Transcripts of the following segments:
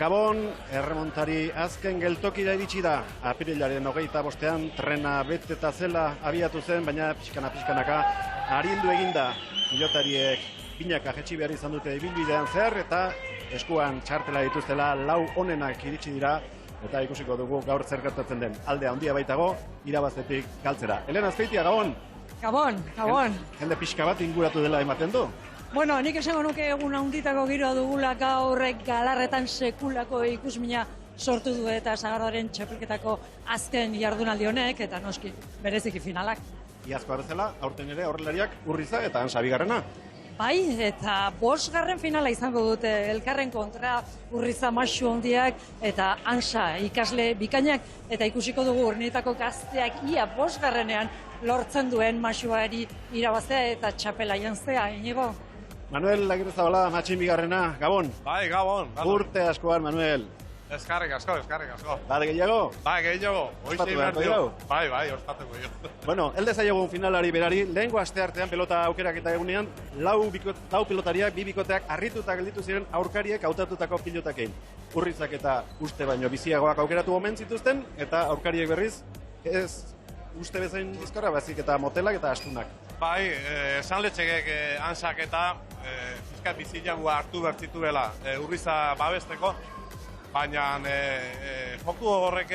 Gabon, erremontari azken geltokira iritsi da. Apirilaren 25ean trena beteta zela abiatu zen, baina pixkanaka arindu eginda. Pilotariek binaka jetxi behar izan dute ibilbidean zer, eta eskuan txartela dituztela lau onenak iritsi dira, eta ikusiko dugu gaur zer gertatzen den. Alde handia baitago, irabaztetik galtzera. Elena Azpeitia, Gabon! Gabon. Jende pixka bat inguratu dela ematen du. Bueno, nik esango nuke egun handitako giroa dugula gaurrek galarretan sekulako ikusmina sortu du eta Sagardaren txapelketako azken jardunaldi honek eta noski bereziki finalak. Iazkoa bezala, aurten ere horrelariak Urriza eta Ansa bigarrena. Bai, eta 5. finala izango dute elkarren kontra Urriza Maxu handiak eta Ansa ikasle bikainak eta ikusiko dugu urnietako gazteak ia 5. lortzen duen Maxuari irabaztea eta txapela jantzea, Inigo. Manuel Agirrezabala, Matxin bigarrena, Gabon. Bai, Gabon. Urte askoan, Manuel. Eskarrik asko. Bade gehiago? Bai, gehiago. Ospatu beharko dugu? Bai, ospatuko dugu. Bueno, elde zaiogun finalari berari, lehengo aste artean pelota aukerak eta egunean, lau pilotariak, bi bikoteak harrituta gelditu ziren aurkariek hautatutako pilotakein. Urrizak eta uste baino biziagoak aukeratu omen zituzten, eta aurkariek berriz, ez uste bezain bizkorra, bazik eta motelak eta astunak. Bai, esan letxegek Ansak eta fiskat biziagua hartu bertzituela Urriza babesteko, baina joku horrek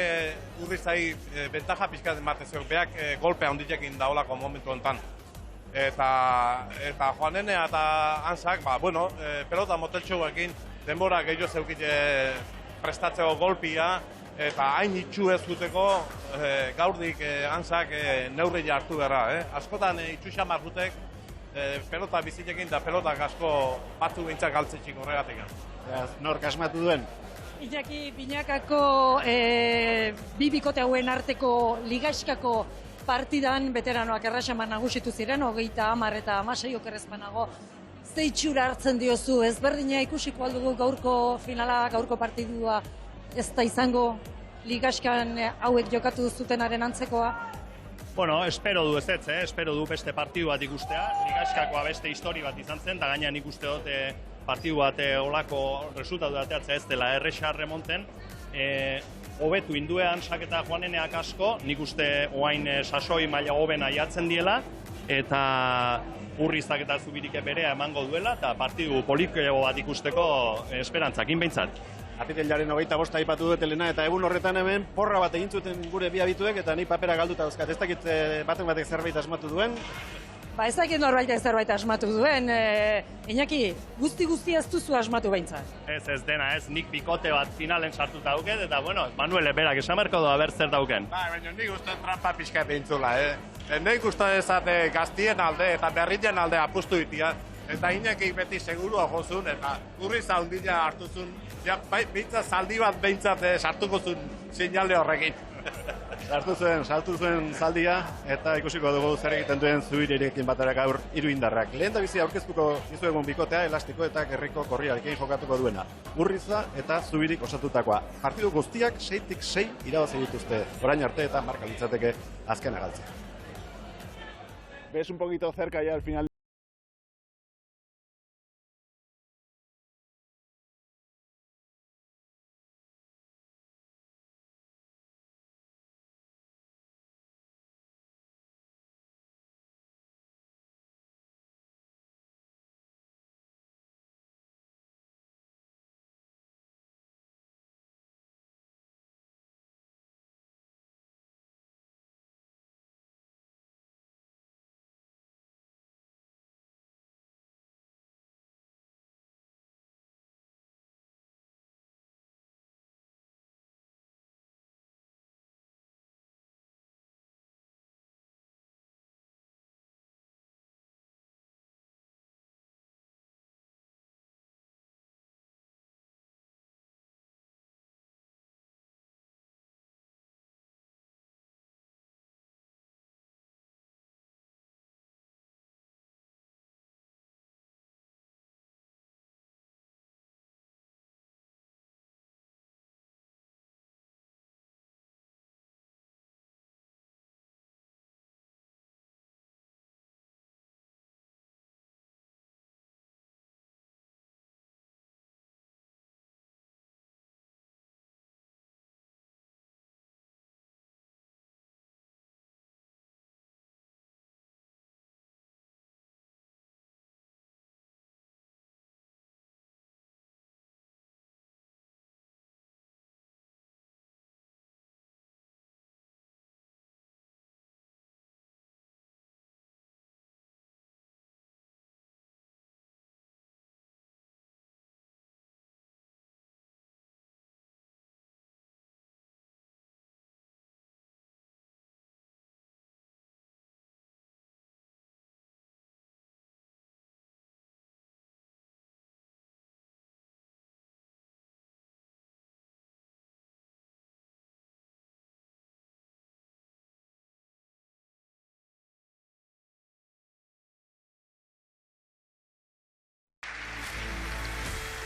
Urrizai bentaja pixkat emateziok, beak golpea handitekin daolako momentu honetan. Eta Joanenea eta Ansak, pelota moteltxoekin denbora gehiago zeukite prestatzeko golpia, eta hain itxu ez duteko gaurdik Ansak neurria hartu beharra. Askotan itxu xamar dutek pelota bizitekin eta pelotak asko batzu bintzak galtzetxik horregatik. Nork asmatu duen? Iñaki Binakako bi bikote hauen arteko ligaxkako partidan veteranoak erraxaman nagusitu ziren, 30 eta 16 okerrezpanago. Ze itxura hartzen diozu, ezberdina ikusiko aldugu gaurko finala, gaurko partidua, ez da izango ligaxkan hauek jokatu zutenaren antzekoa? Bueno, espero du espero du beste partidu bat ikustea. Ligaxkakoa beste histori bat izan zen, eta gainean ikuste dut partidu bat olako resultatu ateatzea ez dela erresa remonten. Hobetu induean saketa Joaneneak asko, nik uste oain sasoi maila hobena jatzen diela, eta Urrizak eta Zubirik berea emango duela, eta partidu politiko bat ikusteko esperantzakin behintzat. Apirilaren 25 aipatu dut, Elena, eta egun horretan hemen porra bat egin zuten gure bi abituek, eta ni papera galduta dauzkat. Ez dakit batek zerbait asmatu duen? Ba, ez dakit norbaitek zerbait asmatu duen. Iñaki, guzti ez duzu asmatu behintzat. Ez dena, nik bikote bat finalen sartuta dauket, eta bueno, Manuel berak esamarko doa ber zer dauken. Bai, baina nik uste trampa pixka behintzula, Nik uste ezate gaztien alde eta berrien alde apustu ditia, eta Iñaki beti segurua jozun, eta Urriza hundila hartuzun, behintzat zaldi bat behintzat sartuko zuen sinale horrekin. Sartu zuen zaldia, eta ikusiko dugu zer egiten duen Zubirirekin batera gaur hiru indarrak. Lehen da bizi aurkeztuko dizuegun bikotea, elastiko eta gerriko korriarekin jokatuko duena. Urriza eta Zubirik osatutakoa. Partidu guztiak 6-6 irabazi dituzte orain arte eta marka litzateke azkena galtzea. Ves un poquito cerca ya al final.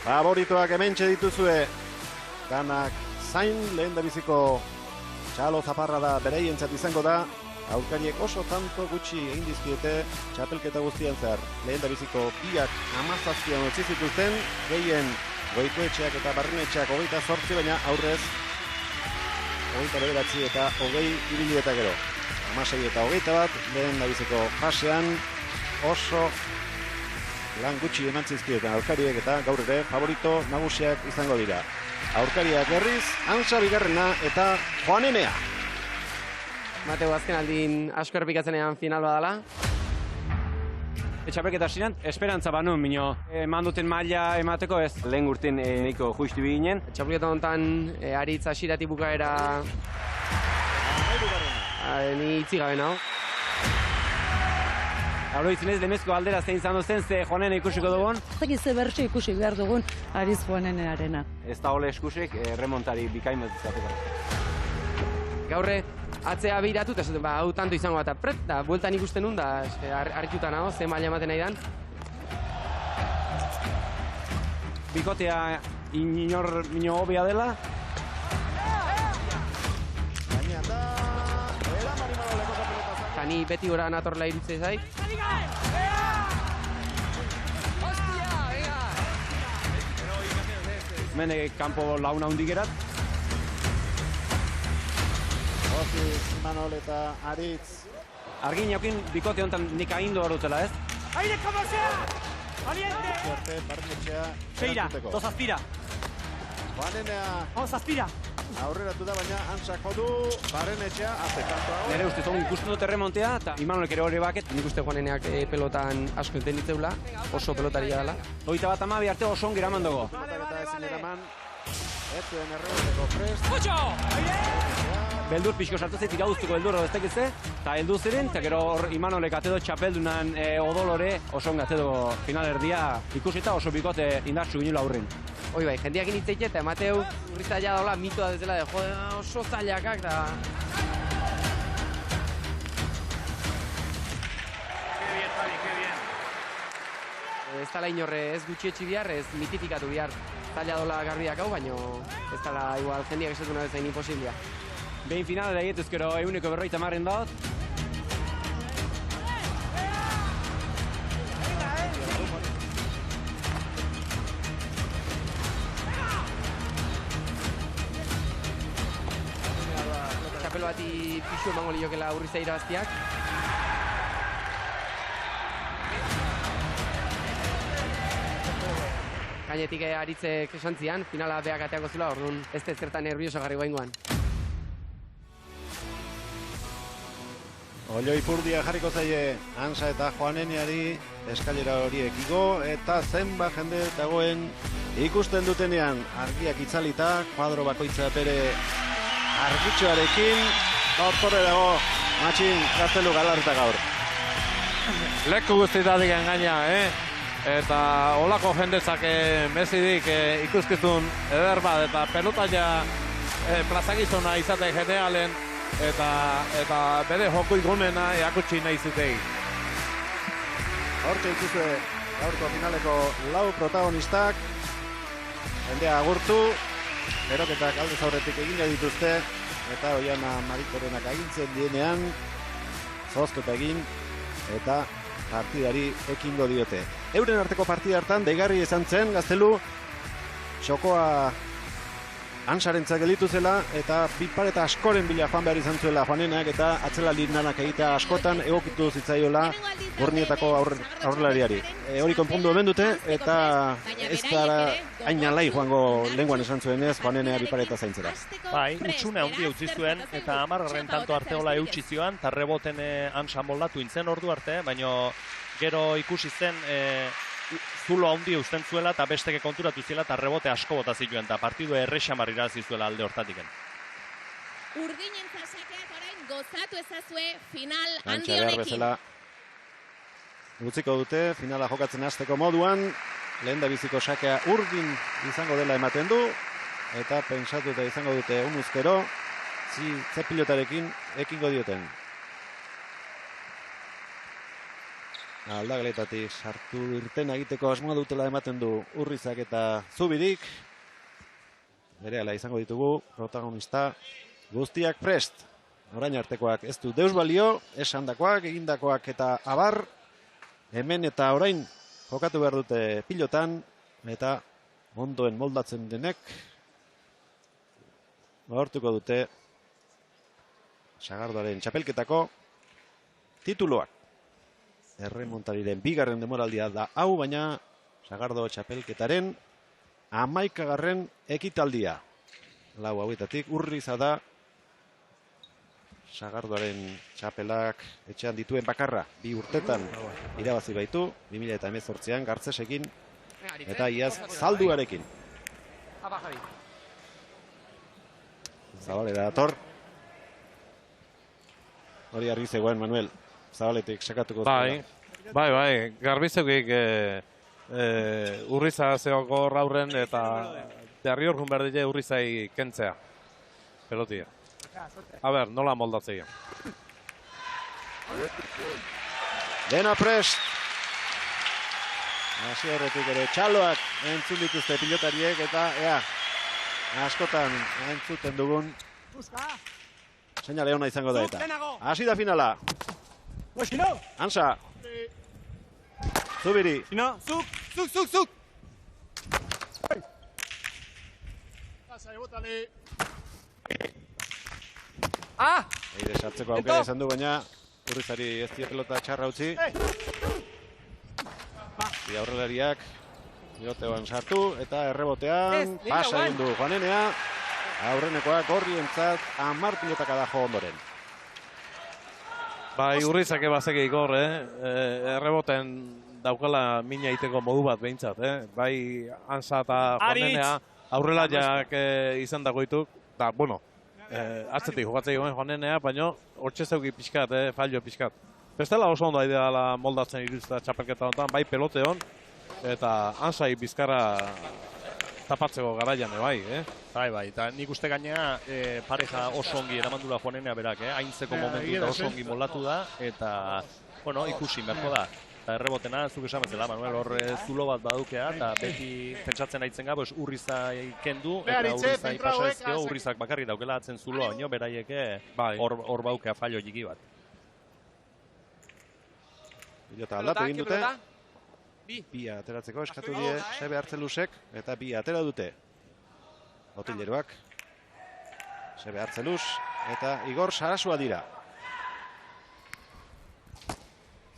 Favoritoak hementxe dituzue. Danak zain lehen da biziko txalo zaparra da bereientzat izango da. Aurkariek oso tanto gutxi egin dizkiete txapelketa guztian zehar. Lehen da biziko biak 17 utzi zituzten, gehien Goikoetxeak eta Barrenetxeak 28, baina aurrez 29 eta 20 ibili eta gero. 16 eta 21 lehen da biziko fasean oso lan gutxi eman zizkieten aurkariek eta gaur ere favorito nagusiak izango dira. Aurkariak berriz, Antza bigarrena eta Juanenea. Mateo azken aldin asko errepikatzenean final badala. Txapelketa hasieran esperantza banun, mino. Eman duten maila emateko ez. Lehen urten nahiko justu ginen. Txapelketa honetan aritz hasieratik bukaera ni itzi gabe nago. Gaur izinez, demezko aldera zein izan zen, ze Juanen ikusiko dugun. Ze bertso ikusi behar dugun Aritz Juanenearena. Ez da ole eskusek, remontari bikain bat izateko. Gaurre atzea behiratu, eta esaten, hau tanto izango eta pret, da, bueltan ikusten nun, da, harrituta nago, ze maila ematen nahi dan. Bikotea inor mino hobea dela. Eta ni beti gora natorla irutzea zait. Mene kanpo launa hundik erat. Oziz, Imanol eta Aritz. Argin jaukin bikote honetan nik agindu hor dutela ez. ¡Aire como sea! ¡Valiente! Suerte, Barrenetxea Seira, erantzuteko. dos aspira. Juanenea Vamos, aspira. aurreratu da, baina Antsak jo du, Barrenetxea haze kanto hau. Nere ustez hon ikusten dut erremontea eta Imanolek ere hori baket. Nik uste Juaneneak pelotan asko entenditzeula, oso pelotaria dela. 21 arte oso ongi eraman dugu. Eta ezin eraman, ez zuen erreboteko prest. Beldur pixko sartu zait irauztuko beldur ez dakitze, eta heldu ziren, eta gero hor Imanolek atedo txapeldunan odolore oso ongi atedo final erdia ikusita oso bikote indartsu ginula aurrin. Hoi bai, jendeak initzeik eta Mateu urrizaila daula mitoa dezela de jode oso zailakak da. Ez dala inorre ez gutxietxi bihar, ez mitifikatu bihar. Zaila dola garbiak hau, baino ez dala igual jendeak esatuna bezain imposiblia. Behin finalera egetuz gero 150 daut. Txapel bati pixu emango liokela urriza irabaztiak. Gainetik Aritzek esan zian, finala beak ateako zula, orduan ez zertan nervioso garri goaingoan. Olio ipurdia jarriko zaie Antza eta Juaneneari eskailera horiek igo eta zenba jende dagoen ikusten dutenean argiak itzalita, kuadro bakoitza bere argitxoarekin, torre dago Matxin Gaztelu Galarreta gaur. Leku guztietatik gaina, Eta olako jendezak mezidik ikuskizun eder bat eta pelotaia plazagizona izatea generalen eta bere joko igunena eakutsi nahi zutei. Hortxe dituzue gaurko finaleko 4 protagonistak. Jendea agurtu, eroketak aldez aurretik egin dituzte eta Oiana Marikorenak agintzen dienean zozketa egin eta partidari ekingo diote. Euren arteko partida hartan deigarri izan zen Gaztelu txokoa Antzarentzat gelditu zela eta bipareta askoren bila joan behar izan zuela Juanenak eta atzelaldi lanak egitea askotan egokitu zitzaiola Urnietako aurrelariari. Hori konpondu hemen dute eta ez da hain alai joango lenguan esan zuenez Juanenea bipareta zaintzera. Bai, utxune handia utzi zuen eta 10 tanto arteola eutsi zioan, eta reboten Antza moldatu intzen ordu arte, baino gero ikusi zen zulo handia uzten zuela eta besteke konturatu zela eta rebote asko bota zituen eta partidu errexamar irabazi zuela alde hortatiken. Urdinentzat sakeak orain gozatu ezazue final handi Antza behar honekin. bezala utziko dute finala jokatzen hasteko moduan, lehen da biziko sakea urdin izango dela ematen du eta pentsatuta izango dute unuzkero ze pilotarekin ekingo dioten. Aldageletatik sartu irtena egiteko asmoa dutela ematen du Urrizak eta Zubirik. Berehala izango ditugu, protagonista guztiak prest. Orain artekoak ez du deus balio, esandakoak, egindakoak eta abar. Hemen eta orain jokatu behar dute pilotan, eta ondoen moldatzen denek lortuko dute Sagardoaren txapelketako tituloak. Erremontariren bigarren demoraldia da hau, baina Sagardo txapelketaren 11. ekitaldia. Lau hauetatik Urriza da Sagardoaren txapelak etxean dituen bakarra. 2 urtetan irabazi baitu, 2018an Gartzesekin eta iaz Zalduarekin. Zabalera dator. Hori argi zegoen, Manuel. Zabaletik sakatuko Bai, garbizeukik Urriza zeoko raurren eta derri orkun behar dide Urrizai kentzea. Pelotia. A ber, nola moldatzea. Dena prest. Hasi horretik ere txaloak entzun dituzte pilotariek eta ea, askotan entzuten dugun seinale ona izango da eta. Hasi da finala. Ansa. Zubiri. Zuk! Eire sartzeko aukera izan du, baina Urrizari ez die pelota txarra utzi. Bi aurrelariak piloteoan sartu eta errebotean pasa egin du Juanenea. Aurrenekoak horrientzat 10 pilotaka da jo ondoren. Bai, Urrizak ebazeke ikor, erreboten daukala mina iteko modu bat behintzat, Bai, Ansa eta Juanenea aurrelariak izan dagoituk. Da, bueno, atzetik jokatzei goen Juanenea, baina hortxe zeuki pixkat, fallo pixkat. Bestela oso ondo ideala moldatzen iruzta txapelketa honetan, bai pelote hon, eta Ansai bizkarra tapatzeko garaian, bai, Bai, eta nik uste gainea pareja oso ongi eramandula Juanenea berak, haintzeko momentu eta oso ongi moldatu da, eta, bueno, ikusi berko da. Eta errebotena, zuk esan bezala, Manuel, hor zulo bat badukea, eta beti pentsatzen aitzen gabo, Urrizai kendu, eta Urrizai pasaizkio, Urrizak bakarri daukela atzen zuloa, baino, beraieke hor baukea fallo jiki bat. Pilota aldatu egin dute. Bi ateratzeko eskatu die Sebe Hartzelusek, eta bi atera dute. Botileroak. Sebe Hartzelus eta Igor Sarasua dira.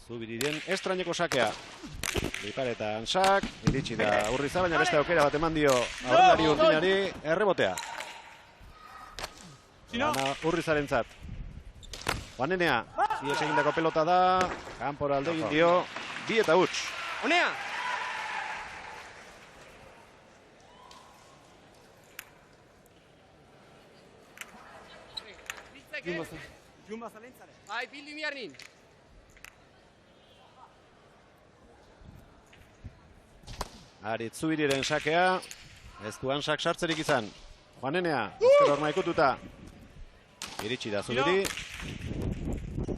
Zubiriren estraineko sakea. Lipar eta Ansak, iritsi da Urriza, baina beste aukera bat eman dio aurrelari urdinari errebotea. Gana Urrizarentzat. Juanenea, ies egindako pelota da, kanpora alde egin dio, 2 eta huts. Honea! Bai, bildu miarnin. Aritz Zubiriren sakea, ez du Ansak sartzerik izan. Juanenea, ezker horma ikututa. Iritsi da Zubiri.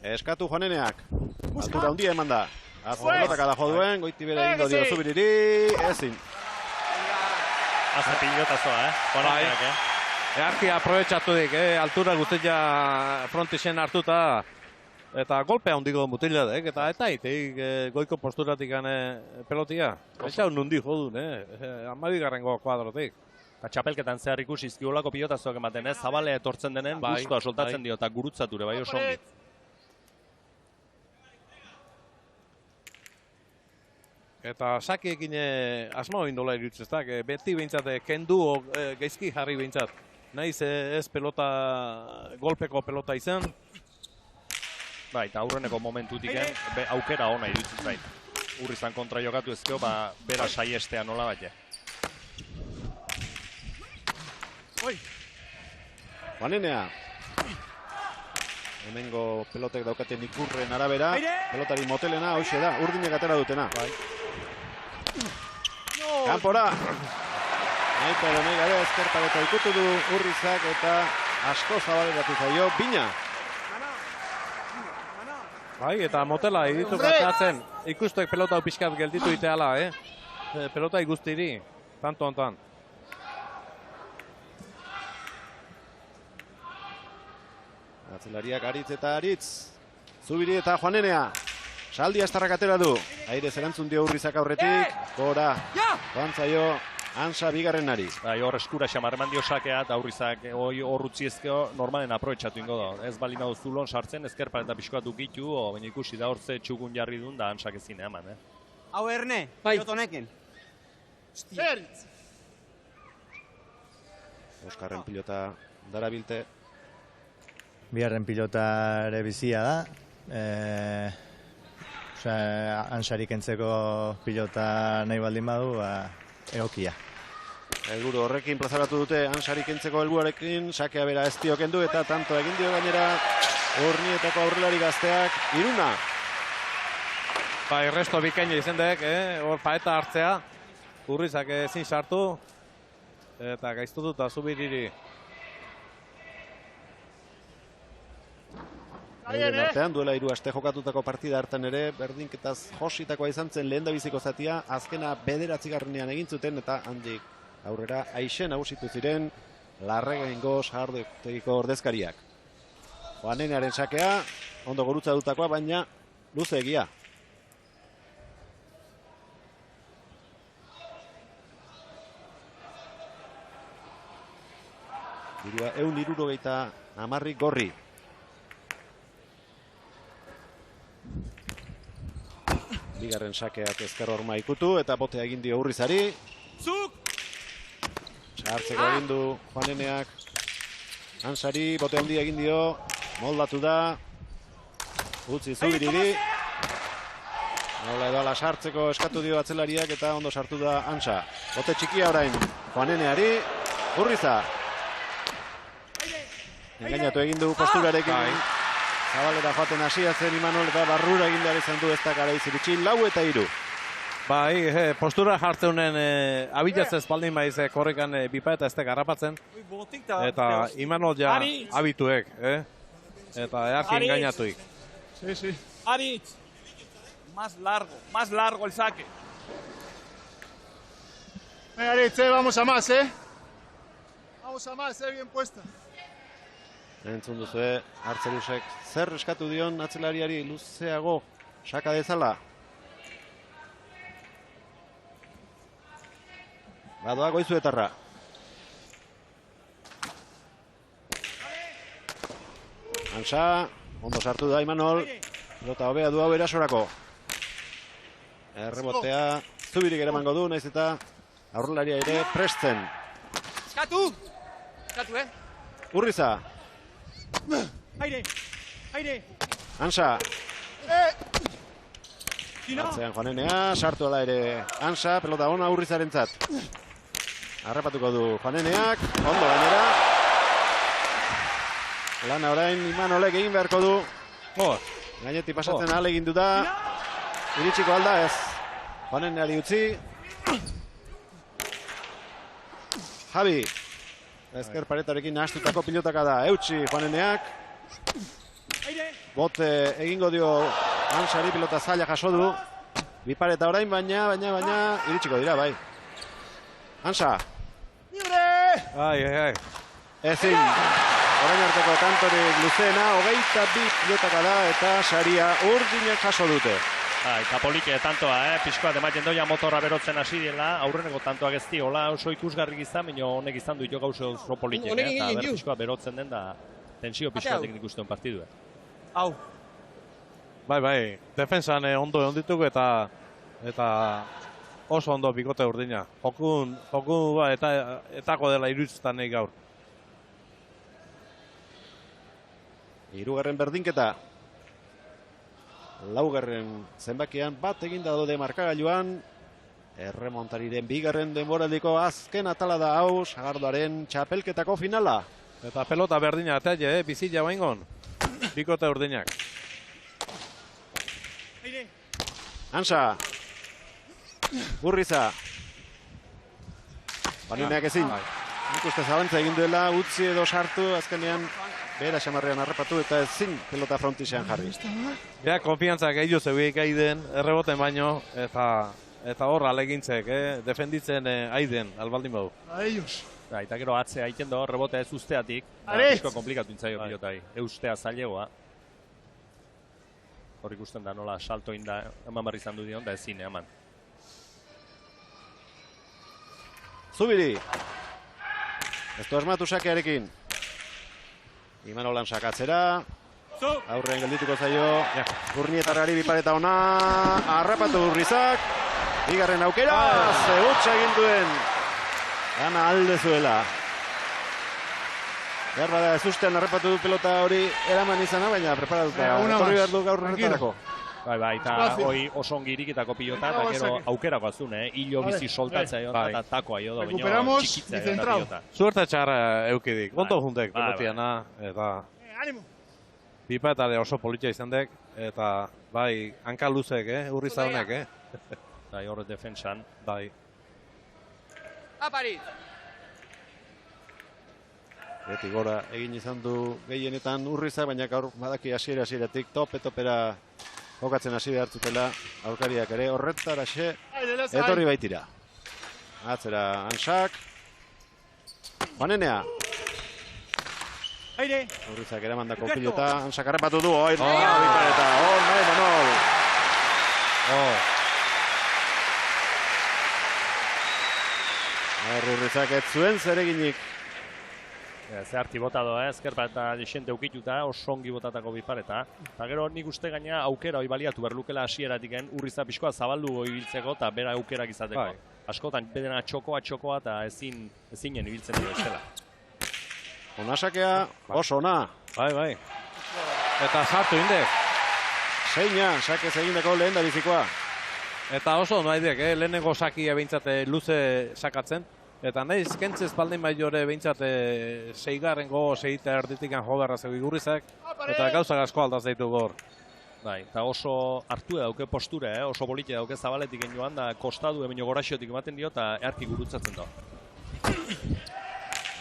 Eskatu Juaneneak. Altura handia eman da. Azpelotaka da joduen, goiti bere egingo dio Zubiriri, ezin. Azte pilotazoa, Juaneneak, Earki aprobetxatu dik, altura guztia frontixen hartuta, eta golpea hundiko mutila dek, eta iteik goiko posturatik gane pelotia. Etxau nundi jodun, 12. kuadrotik. Eta txapelketan zehar ikusi izkiolako pilotazoak ematen, Zabalea etortzen denen, guztua soltatzen dio, eta gurutzature, bai oso ongi. Eta sakiekin asmo indola irutzeztak, beti behintzat kendu geizki jarri behintzat. Naiz ez pelota, golpeko pelota izan. Bai, eta aurreneko momentutik aukera ona irutzen zain. Urrizan kontra jokatu ezkeo, bera saiestea nola bat. Juanenea. Hemengo pelotek daukaten ikurren arabera. Pelotari motelena, hoxe da, urdinek atera dutena. Kanpora. Naita edo nahi gabe ezkerpaleta ikutu du Urrizak eta asko zabaleratu zaio Bina. Bai, eta motela ditu gateatzen. Ikustek pelota pixkat gelditu iteala, pelota iguztiri, tanto hontan. Atzelariak Aritz eta Aritz. Zubiri eta Juanenea. Saldi astarrak atera du. Aire zerantzun dio Urrizak aurretik. Gora. Joantzaio Ansa bigarrenari. Bai, hor eskura xamar eman dio sakea eta Urrizak hor utziezkeo normalen aprobetxatu ingo da. Ez bali nahu zulon sartzen, ezkerpan eta pixkoa dukitu, baina ikusi da hor ze txugun jarri duen da Ansak ezin eman. Hau erne, pilotonekin. Oskarren pilota darabilte. Biharren pilota ere bizia da. Ansarik entzeko pilota nahi baldin badu, egokia. Helburu horrekin plazaratu dute Ansarik entzeko helbuarekin, sakea bera ez dio kendu eta tanto egin dio gainera Urnietako aurrelari gazteak Iruna. Bai, resto bikaina izendek, hor paeta hartzea. Urrizak ezin sartu eta gaiztu dut Zubiriri. Artean duela 3 aste jokatutako partida hartan ere, berdinketaz jositakoa izan zen lehendabiziko zatia, azkena 9. egin zuten eta handik aurrera Aixen nagusitu ziren Larregaingo sagardotegiko ordezkariak. Juanenearen sakea, ondo gurutza dutakoa, baina luze egia. Dirua 170 gorri. Bigarren sakeak ezker horma ikutu eta botea egin dio Urrizari. Sartzeko egin du Juaneneak. Ansari bote handia egin dio. Moldatu da. Utzi Zubiriri. Nola edo ala sartzeko eskatu dio atzelariak eta ondo sartu da Ansa. Bote txikia orain Juaneneari. Urriza. Engainatu egin du posturarekin. Zabalera joaten hasiatzen Imanol eta barrura egin behar izan du ez da garaiz iritsi 4-3. Bai, postura jartzeunen abilatzez baldin baiz korrekan bipaeta ez da garrapatzen. Eta Imanol ja abituek, eta earki engainatuik. Sí. Aritz, más largo el saque. Venga, Aritz, vamos a más, Vamos a más, bien puesta. Entzun duzu, Artzelusek zer eskatu dion atzelariari luzeago saka dezala. Badoa Goizuetarra. Ansa, ondo sartu da Imanol. Pelota hobea du hau erasorako. Errebotea Zubirik eramango du, naiz eta aurrelaria ere presten. Eskatu, Urriza. Aire. Ansa. Atzean Juanenea, sartu ala ere Ansa, pelota ona Urrizarentzat. Harrapatuko du Juaneneak, ondo gainera. Lana orain Imanolek egin beharko du. Gainetik pasatzen ahalegindu da. Iritsiko alda ez. Juaneneari utzi. Javi. Ezker paretarekin nahastutako pilotaka da. Eutsi Juaneneak. Bote egingo dio Ansari, pilota zaila jaso du. Bipareta orain baina iritsiko dira, bai. Ansa. Ai. Ezin. Orain arteko kantorik luzeena, 22 pilotaka da eta saria urdinak jaso dute. Eta polike tantoa, pixkoat ematen doia motorra berotzen hasi dela, aurreneko tantoak ez diola oso ikusgarrik izan, baina honek izan du jo gauze oso polike, eta pixkoat berotzen den da tensio pixkoatek ikusten partidua. Hau. Bai, defensan ondo ondituko eta oso ondo bikote urdina. Jokun etako dela iruditzen nahi gaur. Hirugarren berdinketa. Laugarren zenbakian bat eginda daude markagailuan. Erremontariren bigarren denboraldiko azken atala da hau, sagardoaren txapelketako finala. Eta pelota berdina eta bizila baingon. Bikote urdinak. Ansa. Urriza. Juaneneak ezin. Nik uste zabantza egin duela, utzi edo sartu, azkenean behera xamarrean harrapatu eta ezin pelota frontisean jarri. Ja, konfiantza gehiago zeuik aiden, erreboten baino, eta hor alegintzek, defenditzen aiden, albaldin badu. A ellos. Eta gero atzea egiten do, rebote ez usteatik, asko komplikatu intzaio pilotai, eustea zailegoa. Hor ikusten da nola salto inda, eman barri izan du dion, da ezin eman. Zubiri. Ez du asmatu sakearekin. Imanolan sakatzera. Aurrean geldituko zaio. Urnietarrari bipareta ona. Harrapatu Urrizak. Bigarren aukera. Zegutxa egin duen. Gana alde zuela. Behar bada ez ustean harrapatu du pelota hori eraman izana, baina preparatuta. Etorri behar du gaur horretarako. Bai, eta hoi oso ongi irikitako pilota, eta gero aukerako azun, hilo bizi soltatzea eta takoa jo da, baina txikitzea da pilota. Suerte txarra eukidik, gonto juntek pelotiana, eta pipetare oso politia izan dek, eta bai, hanka luzek, Urrizaunek, Bai, horret defensan. Bai. Apari! Beti gora egin izan du gehienetan Urriza, baina gaur badaki hasieratik tope-topera jokatzen hasi behartzutela aurkariak ere horretaraxe etorri baitira. Atzera Ansak. Juanenea. Aire! Urrizak eramandako pilota, Ansak harrapatu du, bipareta, Manol. Urrizak ez zuen zereginik. Zeharti bota doa, ezkerpa eta desente ukituta, oso ongi botatako bipareta. Eta gero nik uste gaina aukera hori baliatu berlukela hasieratik Urriza pixkoa zabaldu ibiltzeko eta bera aukerak izateko. Askotan, bedena txokoa eta ezinen ibiltzen dira estela. Onasakea oso ona. Bai. Eta sartu indek. Seina, sakez egindako lehen da bizikoa. Eta oso naidek, lehenengo sakia behintzate luze sakatzen. Eta nahiz, kentzez baldin baiore behintzat seigarrengo seita erditikan jogarra zeu Urrizak, eta gauza asko aldaz daitu gor. Bai, eta oso hartu dauke postura, oso politia dauke zabaletik joan da kostadu emeno goraxotik ematen dio eta earki gurutzatzen da.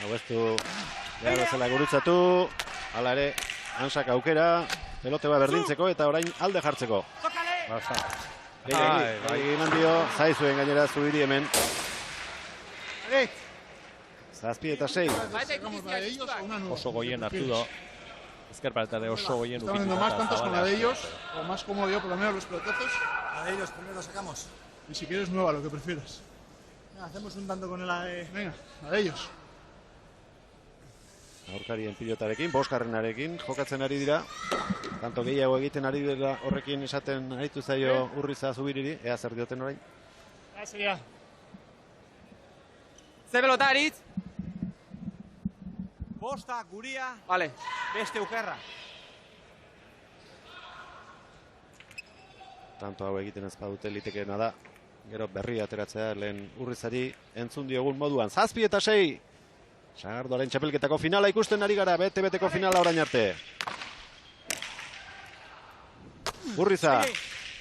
Hau ez du behar bezala gurutzatu, hala ere, Ansak aukera, pelote bat berdintzeko eta orain alde jartzeko. Egin handio, zaizuen gainera Zubiri hemen. Zazpi eta 6. Oso goien hartu do. Ezkerpa eta de oso goien ukituta. ¿Están más tantos con la de ellos? ¿O más cómodo yo, por lo menos, los pelotazos? La de ellos primero sacamos. Y si quieres nueva, lo que prefieras. Hacemos un tanto con la de... Venga, la de ellos. Aurkarien pilotarekin, bosgarrenarekin jokatzen ari dira. Tanto gehiago egiten ari dira horrekin esaten aritu zaio Urriza Zubiriri. Ea zer dioten orain. Seria. Ze pelota aritz? Bosta, guria, Vale. beste ukerra. Tanto hau egiten ez badute litekeena da. Gero berri ateratzea lehen Urrizari entzun diogun moduan. 7 eta 6. Sagardoaren txapelketako finala ikusten ari gara, bete-beteko finala orain arte. Urriza.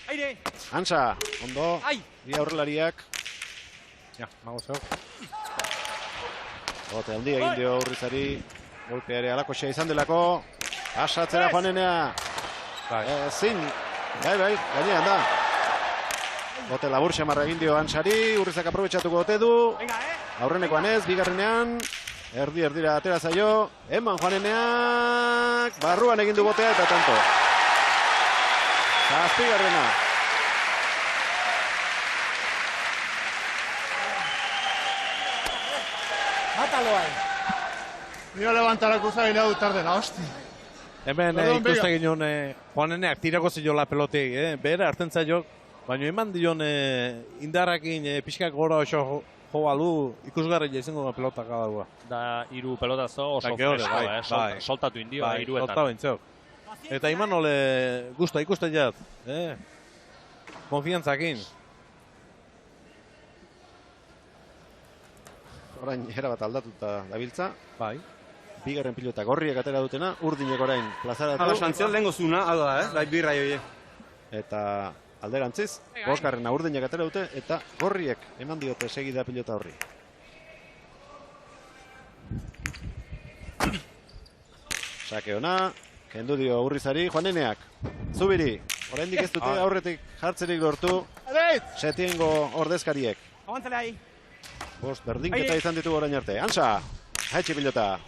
Aire. Antza, ondo. Bi aurrelariak. Ja, magozeo. Bote handi egin dio Urrizari. Golpea ere alakoxea izan delako. Asatzera Juanenea. Zin. Bai, gainean da. Bote labur xamarra egin dio Antzari. Urrizak aprobetxatuko ote du. Aurrenekoan ez, bigarrenean. Erdira atera zaio. Eman Juaneneak. Barruan egin du botea eta tanto. Zazpigarrena. Mátalo ahí. Voy a levantar la cruzada y le hago tarde la hostia. Hemen ikuste ginen Juaneneak tirako ziola pelotei, behera hartzen zaio, baina eman dion indarrakin pixkak gora oso jo balu ikusgarri izango da pelota gadaua. Da hiru pelotazo oso fresko, soltatu indio hiruetan. Soltatu intzeo. Eta Imanole gusta ikusten jat, konfiantzakin. Orain erabat aldatuta dabiltza. Bai. Bigarren pilota gorriak atera dutena, Urdinek orain plazaratu. Hala, santzion lehenko zuna, hau da, bai birra joie. Eta alderantziz, bosgarrena Urdinek atera dute, eta gorriek eman diote segida pilota horri. Sake ona, kendu dio Urrizari, Juaneneak. Zubiri, oraindik ez dute aurretik jartzerik lortu. Setiengo ordezkariek. Avantzale ahí. Bost berdinketa izan ditu orain arte. Ansa, haitxi pilota.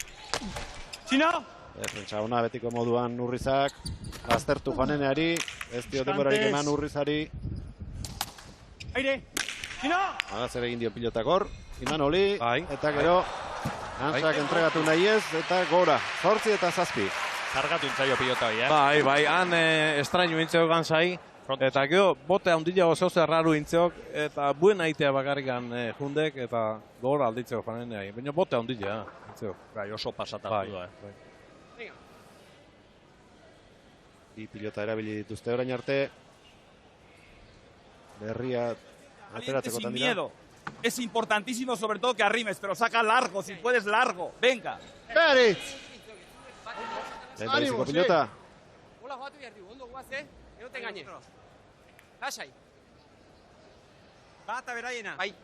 Txino! Defentsa ona betiko moduan Urrizak. Baztertu Juaneneari, ez dio denborarik eman Urrizari. Aire! Txino! Agaz ere egin dio pilotak hor. Imanoli, eta gero Ansak entregatu nahi ez, eta gora. 8 eta 7. Kargatu intzaio pilota hori, Bai, han estrainu intzeok Ansai. Eta gero, bote handia oso zerraru intzeok, eta buen aitea bakarrikan jundek, eta gora alditzeko Juaneneai. Baina bote handia, intzeok. Bai, oso pasatatu da. Bi pilota erabili dituzte orain arte. Berria ateratzeko Sin tandira. miedo. Es importantísimo sobre todo que arrimes, pero saca largo, si puedes largo. Venga. Beritz! Lehendabiziko pilota. Hola, joatu behar du, ondo guaz, eroten gaine. Lasai. Bata beraiena. Bai.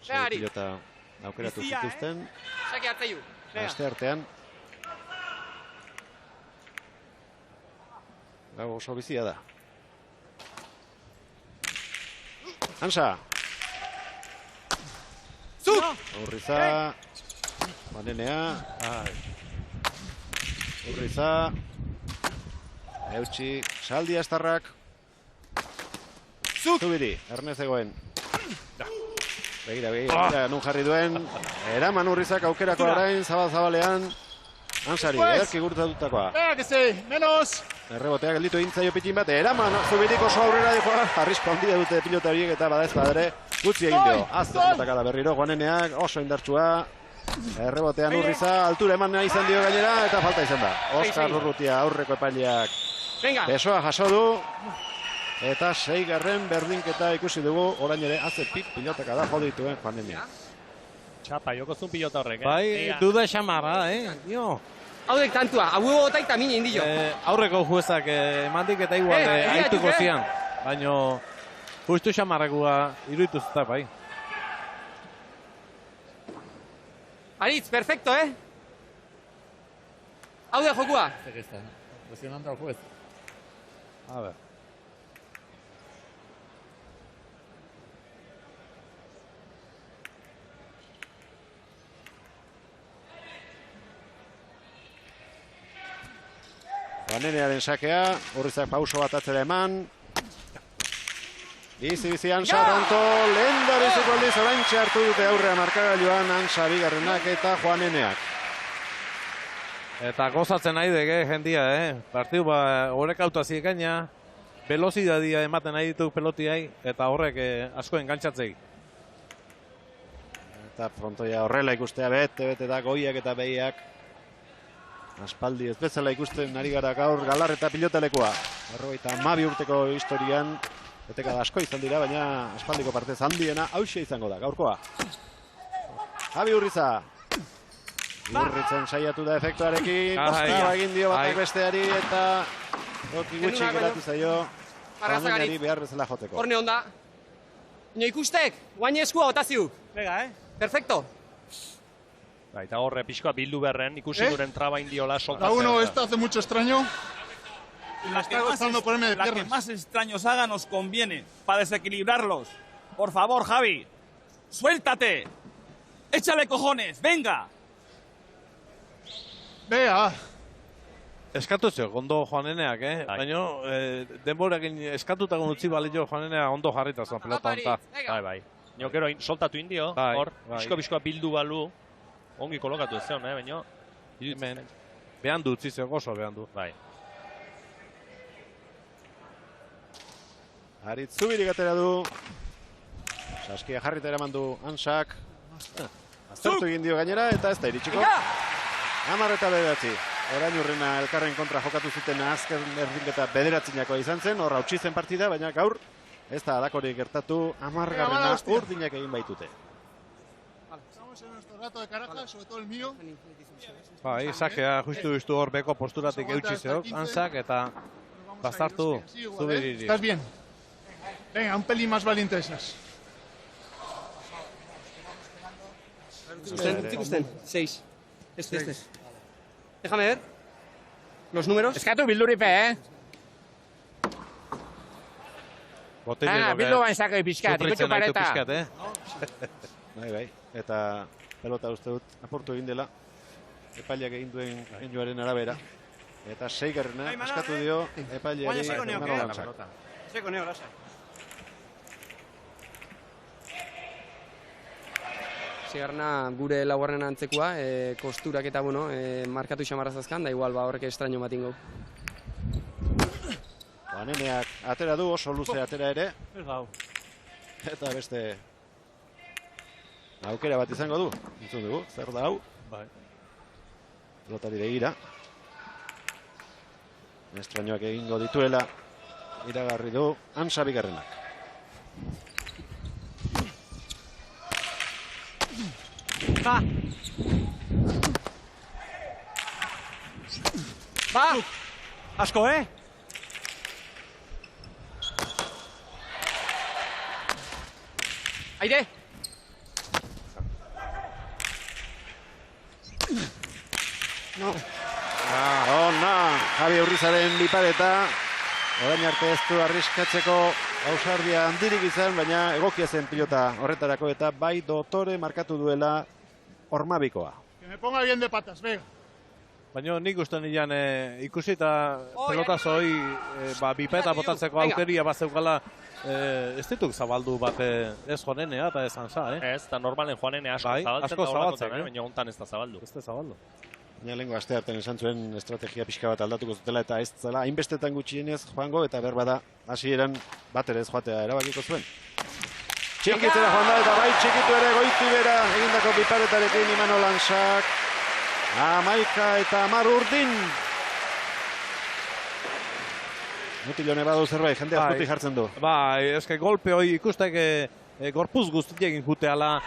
Sei pilota aukeratu zituzten. Sake hartzaiu. Aste artean. Gau oso bizia da. Ansa. Zut! Urriza. Juanenea. Urriza. Eutxi. Saldi astarrak. Zubiri. Ernez egoen. Begira, nun jarri duen. Eraman Urrizak aukerako orain, zabal-zabalean. Ansari, erki gurtatutakoa. Menos! Errebotea gelditu egintzaio pitin bat, eraman Zubirik oso aurrera joa, arrisku handia dute pilota horiek eta bada ez badere, gutxi egin dio. Azten botakada berriro, Juaneneak oso indartsua. Errebotean Urriza, altura eman nahi izan dio gainera, eta falta izan da. Oskar Urrutia aurreko epaileak besoa jaso du. Eta 6. berdinketa ikusi dugu, orain ere azepik pilotaka da jodituen Juaneneak. Txapa, joko zun pilota horrek, Bai, duda xamarra, jo. Haudek tantua, hau gota eta mine indio. Aurreko juezak emandik eta igual haituko zian. Baina justu xamarrakua iruditu zuta, bai. Aritz, perfecto, Hau da jokua. Presionando al juez. A ver. Juanenearen sakea, Urrizak pauso bat atzera eman. Bizi Ansa tanto, lehen da biziko aldiz oraintxe hartu dute aurrea markagailuan Ansa bigarrenak eta Juaneneak. Eta gozatzen nahi deke jendia, Partidu horrek autazik gaina, velozidadia ematen nahi ditu pelotiai, eta horrek asko engantzatzei. Eta frontoia horrela ikustea bete da goiak eta behiak. Aspaldi ez bezala ikusten ari gara gaur Galar eta pilotalekua. 52 urteko historian, beteka asko izan dira, baina aspaldiko partez handiena hauxe izango da, gaurkoa. Javi Urriza. Urritzen saiatu da efektuarekin, bostaba egin dio batak besteari eta toki gutxi geratu zaio Juaneneari behar bezala joteko. Horne onda. Ino ikustek, guain eskua otaziuk. Venga, Perfecto. Eta horre pixkoa bildu berren, ikusi duren traba indiola soltatzen. La uno, esto hace mucho extraño. La que más extraños haga nos conviene, para desequilibrarlos. Por favor, Javi, suéltate. Échale cojones, venga. Bea. Eskatu zio, ondo Juaneneak, Baina, denborekin eskatutako utzi balio Juanenea ondo jarrita zuen pelota onta. Bai. Nio gero soltatu indio, hor, pixkoa bildu balu, ongi kolokatu ez zion, baina... Behan du utzi zio, gozo behan du. Bai. Aritz Zubirik atera du. Saskia jarrita eraman du Ansak. Aztertu egin dio gainera eta ez da iritsiko. 10 eta 9. Orain Urrena elkarren kontra jokatu zuten azken erdinketa 9 izan zen, hor hautsi zen partida, baina gaur ez da alakorik gertatu 10. urdinak egin baitute. Estamos en nuestro rato de Caracas, sobre todo el mío. Bai, sakea justu hor beko posturatik eutxi zeok, Ansak eta bastartu Zubiriri. Estás bien. Venga, un pelín más valiente esas. Ikusten, 6. Déjame ver. Los números. Eskatu bilduripe, bildu bainzako pixkat, ikutu pareta. Bai, eta pelota uste dut aportu egin dela, epaileak egin duen joaren arabera. Eta 6. askatu dio epaileari Mano Lanzak. Seko neo, lasa. Zigarna gure laugarren antzekoa, kosturak eta markatu xamarra zazkan, da igual horrek estraño matin gau. Juaneneak atera du, oso luze atera ere. Eta beste aukera bat izango du. Entzun dugu, zer da hau? Pelotari begira. Estrañoak egingo dituela iragarri du Ansa bigarrenak. Asko, Aire! No. Javi Urrizaren bipareta. Orain arte ez du arriskatzeko ausardia handirik izan, baina egokia zen pilota horretarako eta bai Dotore markatu duela Ormabikoa. Que me ponga bien de patas, venga. Baina nik uste nian ikusita pelotazoi bipeta botatzeko aukeria bat zeukala ez dituk zabaldu bat ez Juanenea eta ez Ansa, Ez, eta normalen Juanenea asko zabaltzen, baina hontan ez da zabaldu. Ez da zabaldu. Baina lehenko aste hartan esan zuen estrategia pixka bat aldatuko zutela eta ez zela hainbestetan gutxienez joango eta berbada hasieran bat ere ez joatea erabakiko zuen. Txikitzera joan da eta bai txikitu ere Goitibera egindako biparetarekin Mano Lanzak. 11 eta 10 urdin. Mutilone badu zerbait, jende azputi jartzen du. Eske golpe hoi ikustek gorpuz guztiekin juteala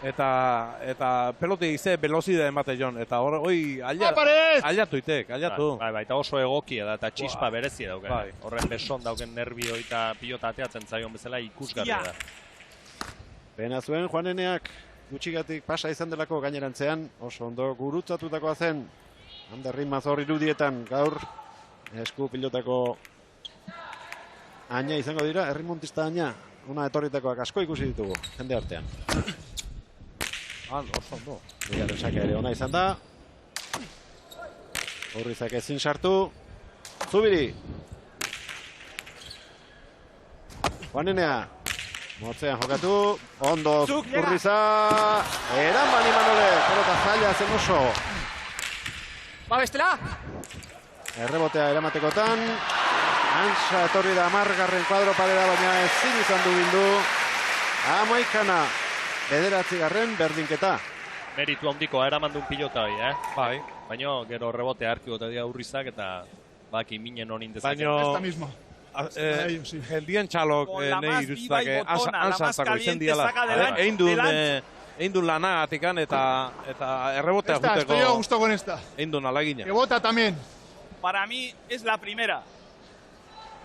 eta pelote ize velozidea emate jon. Eta hoi aliatu itek, aliatu. Eta oso egokia da eta txispa berezia dauken. Horren beson dauken nervio eta pilota ateatzen zaion bezala ikusgarria da. Pena zuen Juaneneak gutxigatik pasa izan delako gainerantzean, oso ondo gurutzatutakoa zen. Anderrin Mazor irudietan gaur esku pilotako aina izango dira, herrimontista aina. Una etorritakoak asko ikusi ditugu, jende artean. Oso ondo. Bigarren sakea ere ona izan da. Urrizak ezin sartu. Zubiri. Juanenea. Motzean jokatu. Ondo Urriza. Eran Imanole. Pelota zaila zen oso. Bestela. Errebotea eramatekotan. Ansa etorri da 10. kuadro parera, baina ezin izan du bildu. 11. 9. berdinketa. Meritu handikoa eramandun pilota hori, Bai. Baina gero rebotea harkikote dira Urrizak eta baki minen honin dezake. Esta misma. Geldien txalok nahi iruztak ansantzako izen diala. Egin duen lanagatikan eta errebotea juteko. Estoy a gusto con esta. Egin duen alagina. Que bota también. Para mí es la primera.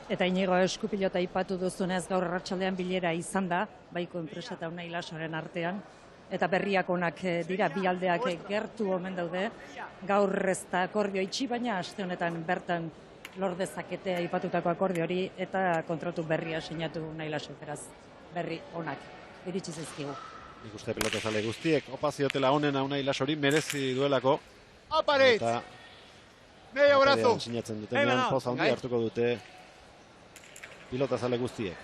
Eta Inigo eskupilota ipatu duzunez gaur arratsaldean bilera izan da, baiko enpresa eta Unai Lasoren artean. Eta berriak onak dira, bi aldeak gertu omen daude. Gaur ez da akordio itxi, baina aste honetan bertan lor dezakete aipatutako akordio hori eta kontratu berria sinatu Unai Laso, beraz berri onak iritsi zaizkigu. Nik uste pelotazale guztiek opa ziotela onena Unai Lasori merezi duelako. Aparet! Medio brazo! Sinatzen dutenean poza handi hartuko dute pilotazale guztiek.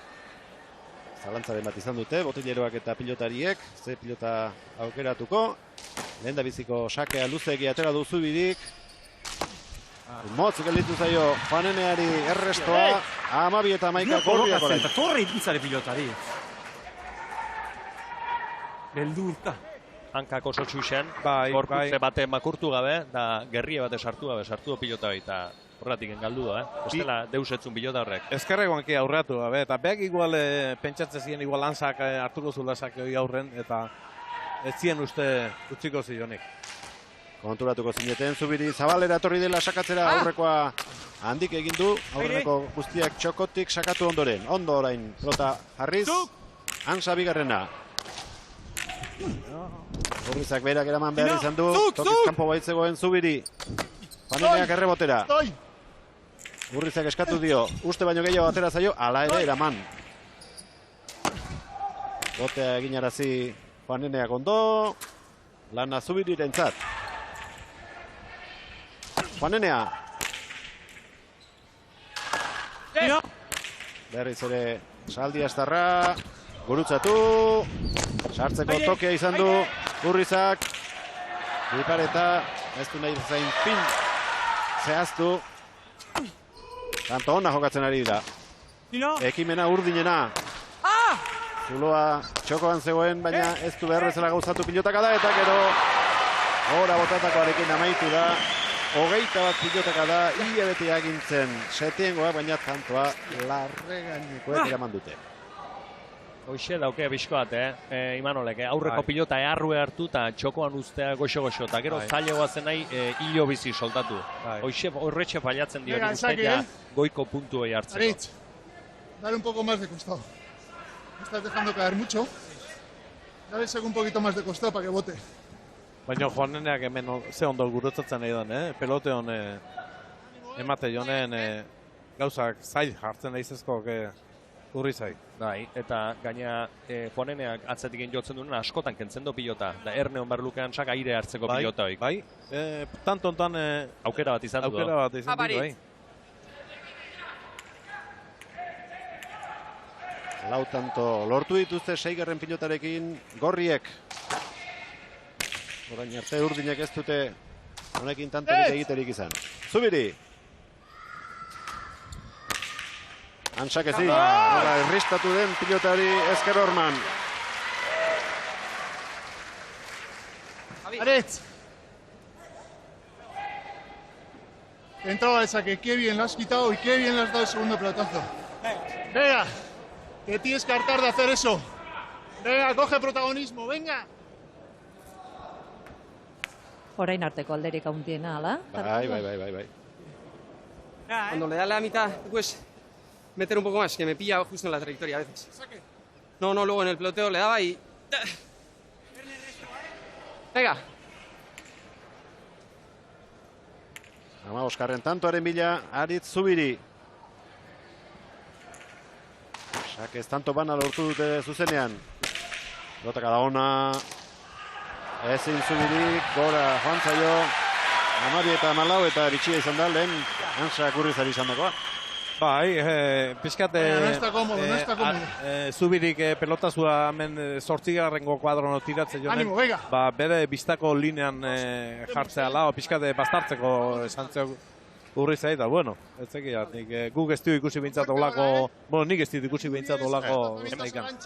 Zalantzaren bat izan dute, botileroak eta pilotariek, ze pilota aukeratuko. Lehen da biziko sakea luzeegi atera du Zubirik. Motz gelditu zaio Juaneneari errestoa. 12 eta 11 korriak orain. Torri dintzare pilotari. Beldurta. Hankako sotxuixen, gorputze bate makurtu gabe, da gerrie bate sartu gabe, sartu do pilota baita. Horratik engaldu da, Bestela deus etzun pilota horrek. Ezkerregoan ki aurreatu gabe, eta beak igual pentsatzen ziren igual Ansak hartuko zulasak hori aurren, eta ez zien uste utziko zionik. Konturatuko zineten, Zubiri Zabalera etorri dela sakatzera aurrekoa handik egin du, aurreneko guztiak txokotik sakatu ondoren. Ondo orain, pelota jarriz, Ansa bigarrena. Urrizak berak eraman behar izan du, tokiz kanpo baitzegoen Zubiri. Juaneneak errebotera. Urrizak eskatu dio, uste baino gehiago atera zaio, ala ere eraman. Botea eginarazi Juaneneak ondo, lana Zubirirentzat. Juanenea. Berriz ere Saldi Astarra, gurutzatu, sartzeko tokea izan du Urrizak, Bipareta, ez du nahi zain fin zehaztu, kanto hona jokatzen ari da. Ekimena urdinena. Zuloa txokoan zegoen, baina ez du behar bezala gauzatu pilotaka da, eta gero gora botatakoarekin amaitu da. 21 pilotaka da, ia beti agintzen setiengoa, baina kantoa larregainekoek eraman dute. Hoxe dauke bizkoat, Imanolek, aurreko pilota eharrue hartu eta txokoan ustea goxo-goxo, eta gero zailegoa zen nahi hilo bizi soltatu. Hoxe horretxe fallatzen dio, guztia goiko puntu hori hartzeko. Aritz, dale un poco más de costado. Me estás dejando caer mucho. Dale un poquito más de costado para que bote. Baina Juaneneak hemen ze ondo gurutzatzen nahi den, pelote hon emate jonen gauzak zail jartzen nahizezko Urrizai. Bai, eta gaina Juaneneak atzetik jotzen duen askotan kentzen du pilota. Da erne hon barlukean sak aire hartzeko pilota hoik. Bai, tanto hontan aukera bat izan du. Aukera bat izan du, bai. Lau tanto lortu dituzte 6. pilotarekin gorriek. Orain arte urdinek ez dute honekin tanterik egiterik izan. Zubiri. Antsak ezin, erristatu den pilotari Ezker Orman. Aretz. Entraba esa que qué bien la has quitado y qué bien le has dado el segundo pelotazo. Venga, que tienes que hartar de hacer eso. Venga, coge protagonismo, venga. Orain arteko alderik hauntiena, ala? Bai. Cuando le da la mitad, pues meter un poco más, que me pilla justo en la trayectoria a veces. No, luego en el peloteo le daba y... Venga. Oskarren tantoaren bila, Aritz Zubiri. Sakez tanto bana lortu dute zuzenean. Lotaka da ona. Ezin Zubirik, gora joan zaio. 12 eta 14 eta bitxia izan da lehen Antsak Urrizari izan dagoa. Bai, pixkat... No está cómodo. Zubirik pelotazua hemen 8. kuadrono tiratzen jonen. Animo, venga! Bere biztako linean jartzea lao, pixkat bastartzeko esan zeu Urrizai, eta bueno, ez zekiat, guk ez dugu ikusi bintzat olako, nik ez dugu ikusi bintzat olako...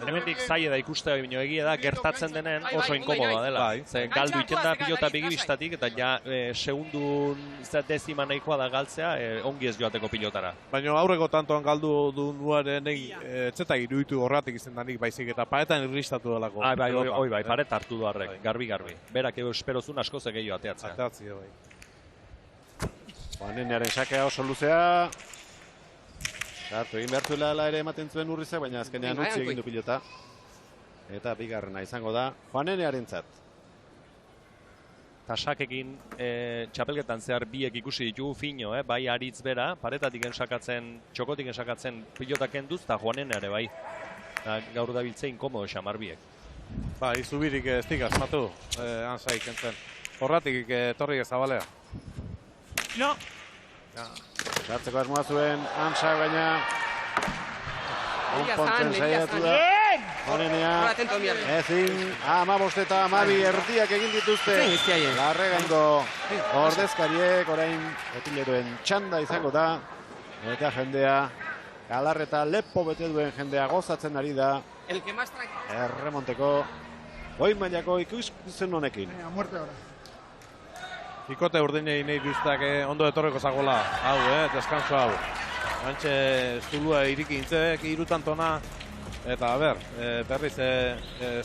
Hemendik zaila da ikuste baino egia da, gertatzen denen oso inkomoda dela. Ze galdu iten da pilota begibistatik, eta ja segundun dezima nahikoa da galtzea, ongi ez joateko pilotara. Baina aurreko tantoan galdu du nuaren etzeta iruditu horretik izan danik baizik, eta paretan irristatu delako. Bai, paret hartu du harrek, garbi. Berak esperozun asko ze gehiago ateatzea. Ateatzea, bai. Juanenearen sakea oso luzea. Sartu egin behar zuela ere ematen zuen Urrizak, baina azkenean utzi egin du pilota. Eta bigarrena izango da Juanenearentzat. Tasakekin txapelketan zehar biek ikusi ditugu fino, bai Aritz bera, paretatik ensakatzen, txokotik ensakatzen pilotak enduz, eta Juaneneare bai. Gaur da biltze inkomodo xamar biek. Bai, Zubirik ez dik asmatu, Antsak entzen. Horratik etorri ezabalea. No. Sartzeko asmoa zuen Antsak, baina onpontzen saiatu da. Juanenea, ezin, 15 eta 12 erdiak egin dituzte. Larregaingo ordezkariek, orain etileruen txanda izango da. Eta jendea, Galarreta lepo bete duen jendea gozatzen ari da. Erremonteko goi mailako ikusten honekin. Muerte ahora. Ikote urdinei nahi duztak ondo etorreko zagola. Hau, deskanso hau. Antxe zulua iriki intzek, irutantona. Eta, berriz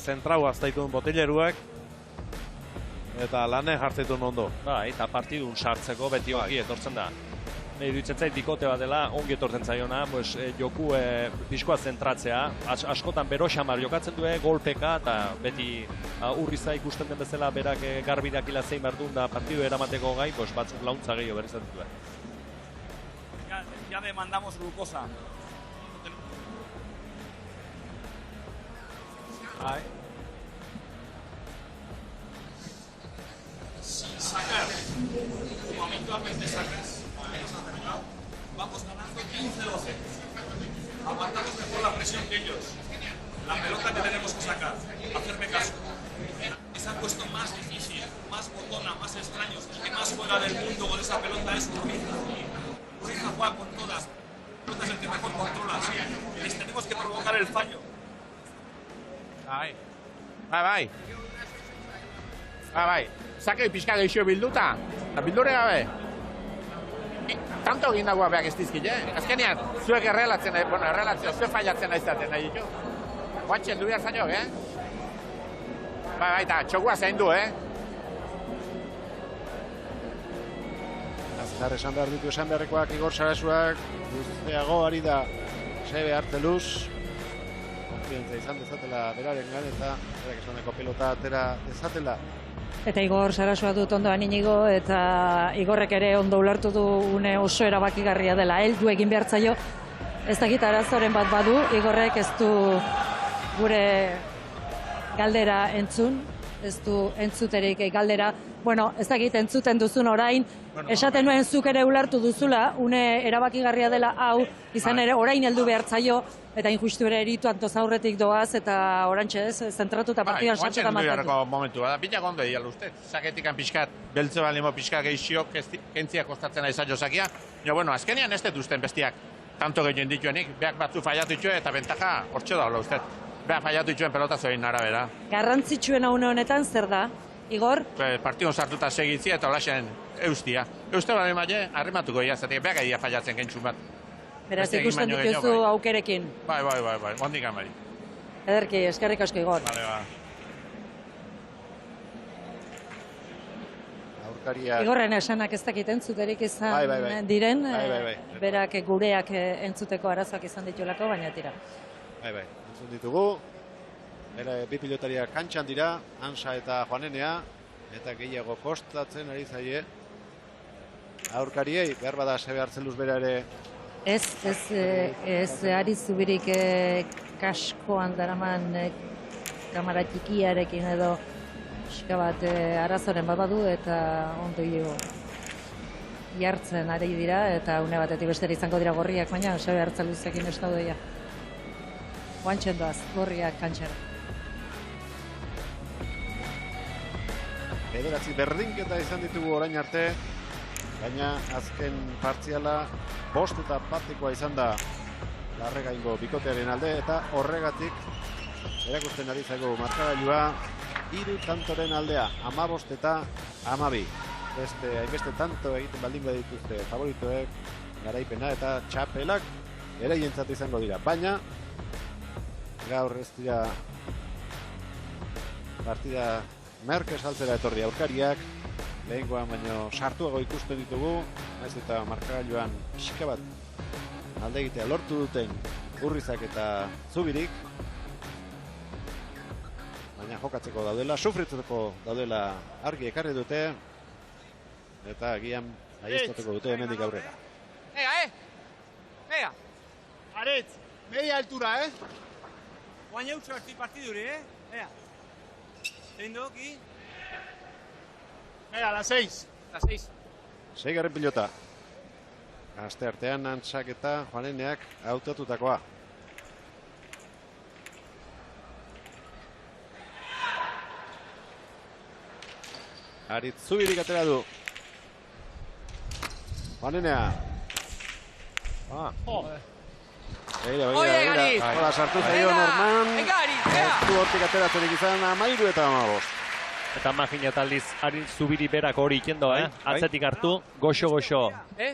zentrau aztaitun botileruek. Eta lane jartzaitun ondo. Bai, eta partidun sartzeko beti ongi etortzen da. nahi duitzen zait bikote bat dela, ongi etortzen zaiona, pues, joku pixkoa zentratzea, askotan bero xamar jokatzen du, golpeka, eta beti urriza ikusten den bezala berak garbirak zein behar duen da partidu eramateko gai, pues, batzuk launtza gehiago berrizatzen du. Ya demandamos glucosa. Ahí. Sin sacar, como habitualmente sacas, vamos ganando 15-12. Aguantamos mejor la presión que ellos. La pelota que tenemos que sacar, hacerme caso. Se ha puesto más difícil, más botona, más extraños. El que más juega del mundo con esa pelota es Urriza. Urriza juega con todas. Urriza es el que mejor controla. Les tenemos que provocar el fallo. Bai. Sakei pixka gehiago bilduta. Bildure gabe. Tanto egin dagoa behar ez dizkile. Azkenean, zuek errelatzen, zuek fallatzen aizaten nahi ditu. Guantxen du behar zainok, Bai, eta txokua zein du, Azkar esan behar ditu esan beharrekoak Igor Sarasuak, guztiago ari da Sebe Arteluz, konfiantza izan dezatela beraren gan, eta berak esan deko pelota atera dezatela. Eta Igor Sarasua dut ondoan inigo, eta Igorrek ere ondo ulertu du une oso erabakigarria dela. Heldu egin behar zaio, ez dakit arazoren bat badu, Igorrek ez du gure galdera entzun, ez du entzuterik galdera. Bueno, ez dakit entzuten duzun orain, esaten nuen zuk ere ulertu duzula, une erabakigarria dela hau, izan ere orain heldu behar zaio, eta injustu ere eritu antoz aurretik doaz, eta orantxe ez, zentratuta partidan sartuta matatu. Momentu, bada, binak ondo egial uste. Saketikan pixkat, beltze balimo pixkat gehiago, kentziak kostatzen aizan jozakia. Bueno, azkenean ez dut usten bestiak, tanto gehien dituenik, beak batzu fallatu dituen, eta bentaja hortxe daula uste. Beak fallatu dituen pelota zoin arabera. Garrantzitsuena une honetan zer da, Igor? Partidun sartuta segitzia eta holaxen eustia. Euste bali maile, harrimatuko ia, zatik beak egia fallatzen gentsun bat. Beraz, ikusten dituzu aukerekin. Bai, ondik amai. Ederki, eskerrik asko, Igor. Igorren esanak ez dakit entzuterik izan diren, berak gureak entzuteko arazoak izan ditulako, baina tira. Bai, entzun ditugu. Bi pilotariak kantxan dira, Ansa eta Juanenea, eta gehiago kostatzen ari zaie. Aurkariei, behar bada Sebe Arteluz bera ere. Ez ari zubirik kaskoan daraman kamara txikiarekin edo pixka bat arazoren bat badu eta ondo jartzen ari dira eta une batetik bestera izango dira gorriak, baina Sebe Arteluzekin ez daudeia. Guantxen doaz, gorriak kantxera. Bederatzi berdinketa izan ditugu orain arte, baina azken partziala 5-1 izan da Larregaingo bikotearen alde, eta horregatik erakusten ari zaigu markagailua 3 tantoren aldea, 15-12. Hainbeste tanto egiten baldin badituzte favoritoek, garaipena eta txapelak ere jentzat izango dira. Baina, gaur ez dira partida merke saltzera etorri aurkariak, lehenkoan baino sartuago ikusten ditugu, naiz eta markagailuan pixka bat alde egitea lortu duten Urrizak eta Zubirik, baina jokatzeko daudela, sufritzeko daudela argi ekarri dute, eta agian aiestatuko dute hemendik aurrera. Venga! Aretz, media altura, Guain eutxo harti partiduri, Venga. Zein doki? Venga, las 6. Las 6. 6. pilota. Aste artean Antsak eta Juaneneak hautatutakoa. Aritz Zubirik atera du. Juanenea. Begira. Hola, sartu zaio Norman. Ez du hortik ateratzerik izan 13 eta 15. Eta magina taldiz Aritz Zubiri berak hori ikendo, atzetik hartu, goxo-goxo,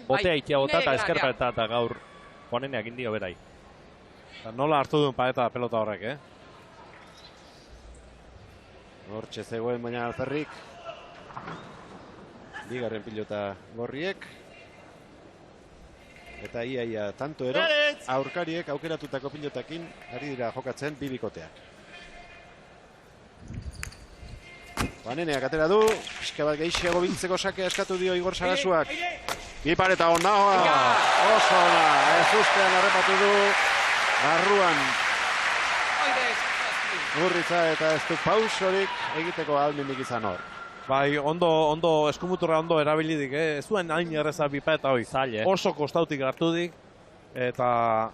botea ikia bota eta eskerpa eta gaur Juaneneak indio berai. Nola hartu duen paleta pelota horrek, Hortxe zegoen baina alferrik. Bigarren pilota gorriek. eta ia tanto ero, aurkariek aukeratutako pilotakin ari dira jokatzen bi bikoteak. Juaneneak atera du, pixka bat gehiago biltzeko sakea eskatu dio Igor Sarasuak. Bipareta ona, oso ona, ez ustean arrepatu du, barruan. Urritza eta ez du pausorik egiteko ahalmenik izan hor. Bai, ondo eskumuturra ondo erabilidik, ez zuen hain erreza bipareta hoi. Zaila. Oso kostautik hartudik, eta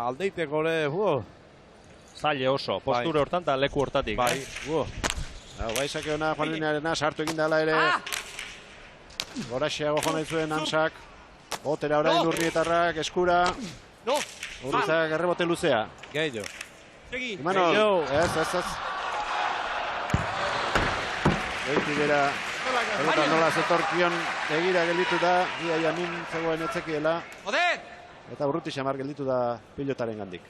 aldeiteko Zaila oso, posture hortan eta leku hortatik. Bai, Bai, sake hona Juanenearena sartu egin dela ere. Goraxeago jona izuen Hansak. Botera orain Urnietarrak, eskura. Urritzak errebote luzea. Gehiago. Imanol, ez. Goiti bera, pelota nola zetorkion egira gelditu da, ia min zegoen etzekiela. Eta Urruti xamar gelditu da pilotaren gandik.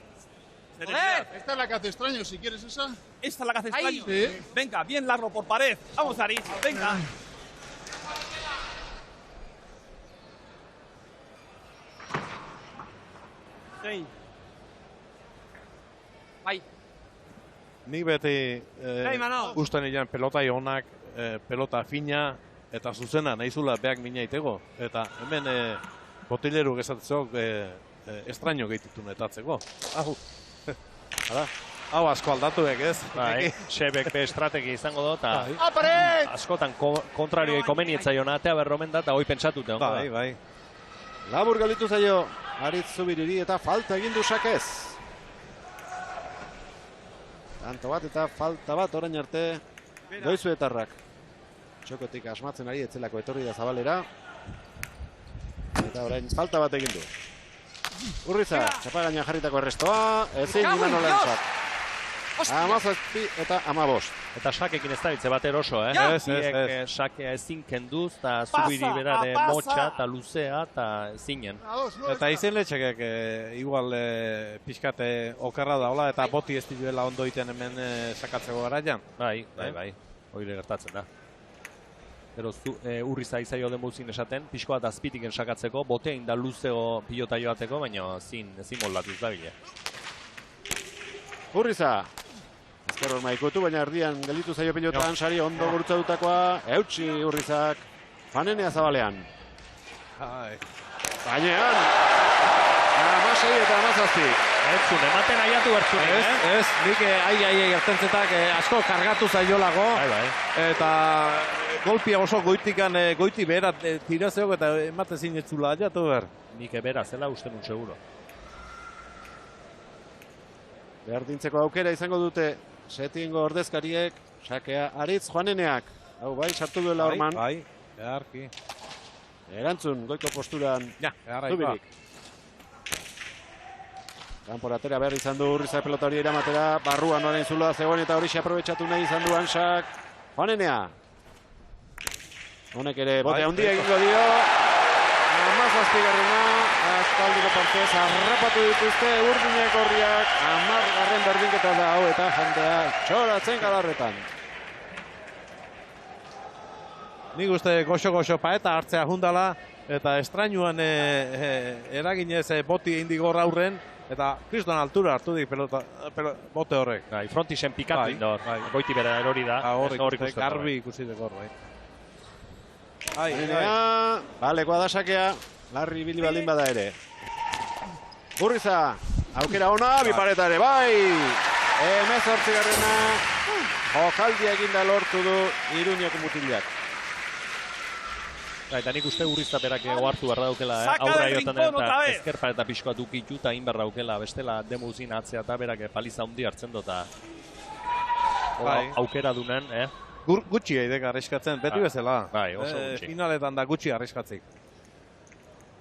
Esta es la que hace extraño, si quieres esa. Esta es la que hace extraño. Sí. Venga, bien largo por pared. Vamos, Aris, venga. Sí. Bai. Nik beti usten egin pelota onak, pelota fina eta zuzena nahizula beak mina itego. Eta hemen botileru gezatzok estraño gehititun etatzeko. Hau asko aldatuek, ez? Bai, Xebek be estrategi izango do, eta askotan kontrarioi komenietzaio natea berromen da, eta hoi pentsatute. Bai. Labur galitu zaio, Aritz Zubiriri eta falta egin du Sakez. Tanto bat eta falta bat orain arte Goizuetarrak. Txokotik asmatzen ari etzelako etorri da Zabalera. Eta orain falta bat egin du. Urriza, txapagaina jarritako errestoa, ezin Imanol Hansak. 17 eta 15. Eta sakekin ez da bitze bat eroso, Ez. Sakea ezin kenduz, eta Zubiri berare motxa, eta luzea, eta zinen. Eta izen letxekek igual pixkate okerra daula, eta boti ez diluela ondo iten hemen sakatzeko garaian. Bai. Hoire gertatzen da. Pero Urriza izaio den buzin esaten, pixkoa da azpitiken sakatzeko, botein da luzeo pilota joateko, baina ezin moldatuz da bile. Urriza. Ezker hor maikutu, baina erdian gelditu zaio pilota Hansari ondo gurutza dutakoa. Eutsi Urrizak. Fanenea Zabalean. Gainean. 16 eta 17. Etzun, ematen aiatu bertzunik, Ez, nik ai ertentzetak asko kargatu zaiolago. Bai. Eta golpia oso goiti behera tirazeok eta ematen zinetzula aiatu behar. Nik ebera zela uste nun seguro. Behar dintzeko aukera izango dute Setiengo ordezkariek, sakea Aritz Juaneneak. Hau bai, sartu duela horman. Bai, beharki. Erantzun, goiko posturan Zubirik. Kanporatera behar izan du Urriza pelota hori eramatera, barruan orain zuloa zegoen eta horixe aprobetxatu nahi izan du Hansak. Juanenea. Honek ere bote handia egingo dio. 17garrena, aspaldiko partez harrapatu dituzte Urdinek horriak. 10garren berdinketa da hau eta jendea txoratzen galarretan. Nik uste goxo paeta hartzea jundala eta estrainuan eraginez boti indigor aurren. Eta kriston altura hartu dik bote horrek. Bai, frontisen pikatu indor. Goiti bera erori da. Garbi ikusiteko hor, bai. Balekoa da sakea. Larri bili baldin bada ere. Urriza. Aukera ona, bipareta ere, bai! 18garrena. Jokaldia eginda lortu du Iruñeko mutilak. Eta nik uste Urriza berak ohartu behar daukela, aurra jotan eta ezkerpa eta pixkoa dukitu eta egin behar daukela, bestela demuzin atzea eta berak paliza hundi hartzen dut. Aukera dunen, Gutxi eidek arriskatzen, beti bezala. Bai, oso gutxi. Finaletan da gutxi arriskatzik.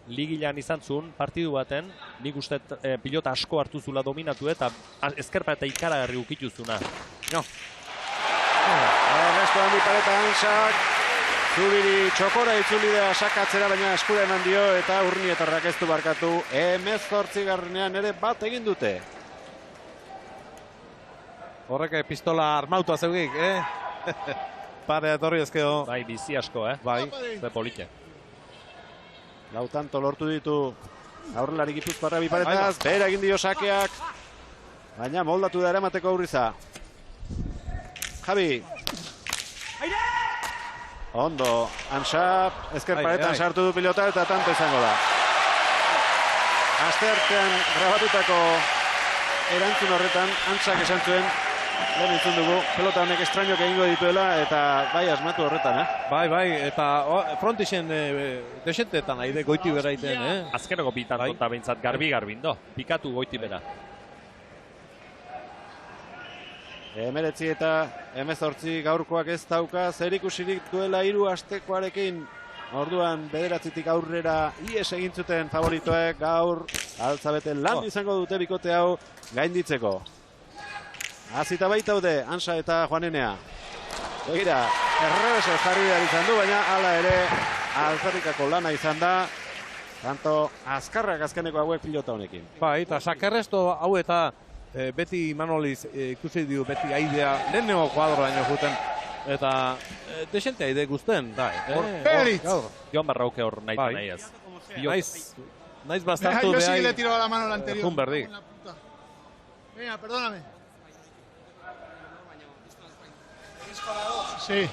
Ligilan izan zuen, partidu baten, nik uste pilota asko hartu zula dominatu eta ezkerpa eta ikaragarri ukitu zuna. Erresto handi pareta Hansak. Zubiri txokora itzuli da sakatzera, baina eskura eman dio eta Urnietarrak ez du barkatu. 18garrenean ere bat egin dute. Horrek pistola armautua zeugik, Pare etorri ezkeo. Bai, bizi asko, Bai. Ze polite. Lau tanto lortu ditu aurrelari Gipuzkoarra biparetaz, bera egin dio sakeak, baina moldatu da eramateko Urriza. Javi. Ondo, Ansap, ezker paretan sartu du pilota eta tanto izango da. Asteartean grabatutako erantzun horretan, Antsak esan zuen, lehen entzun dugu, pelota honek estrainok egingo dituela eta bai asmatu horretan, Bai, eta frontixen desentetan aide goiti bera iten, Azkeneko bitantota behintzat garbi-garbindo, pikatu goiti bera. 19 eta 18 gaurkoak ez dauka, zer ikusirik duela 3 astekoarekin. Orduan bederatzitik aurrera ies egin zuten favoritoek, gaur altzabete lan izango dute bikote hau gainditzeko. Azita baitaude, Ansa eta Juanenea. Begira, errebesez jarri behar izan du, baina hala ere alferrikako lana izan da, tanto azkarrak azkeneko hauek pilota honekin. Bai, eta sakerresto hau eta beti Manoliz ikusi dio beti aidea lehenengo kuadroaino juten. Eta desente aide guzten, da. Peritz! Joan Barrauke hor nahi ez. Naiz bastartu behar. Yo sí que le tiro la mano la anterior. Humberdi. Venga, perdóname. Sí.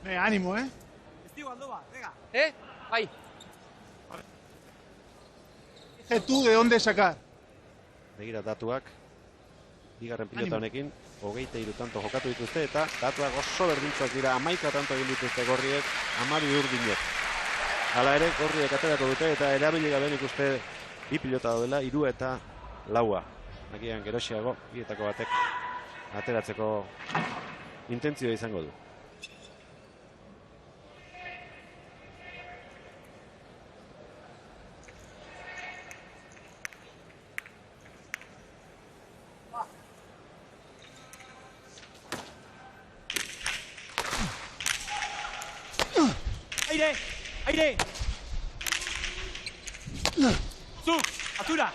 Venga, ánimo, Bai. Dije tú de dónde sacar. Begira datuak, bigarren pilota honekin, 23 tanto jokatu dituzte eta datuak oso berdintzuak dira, 11 tanto egin dituzte gorriek, 12 urdinek. Hala ere, gorriek aterako dute eta erabili gabe nik uste bi pilota daudela, 3 eta 4. Agian gerosiago, bietako batek ateratzeko intentzioa izango du. Aire! Zuk! Atura!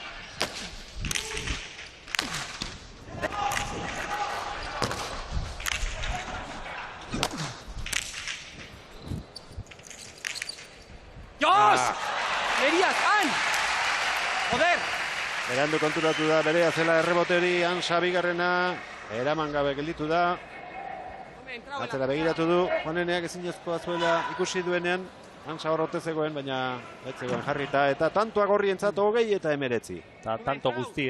Jos! Eriak, han! Joder! Berandu konturatu da, berea zela errebote hori, Ansa bigarrena, eraman gabe gelditu da. Atzera begiratu du, Juaneneak ezinezkoa zuela ikusi duenean, Ansa horrote zegoen, baina ez zegoen jarrita, eta tantua gorrientzat 20 eta 19. Eta tanto guzti,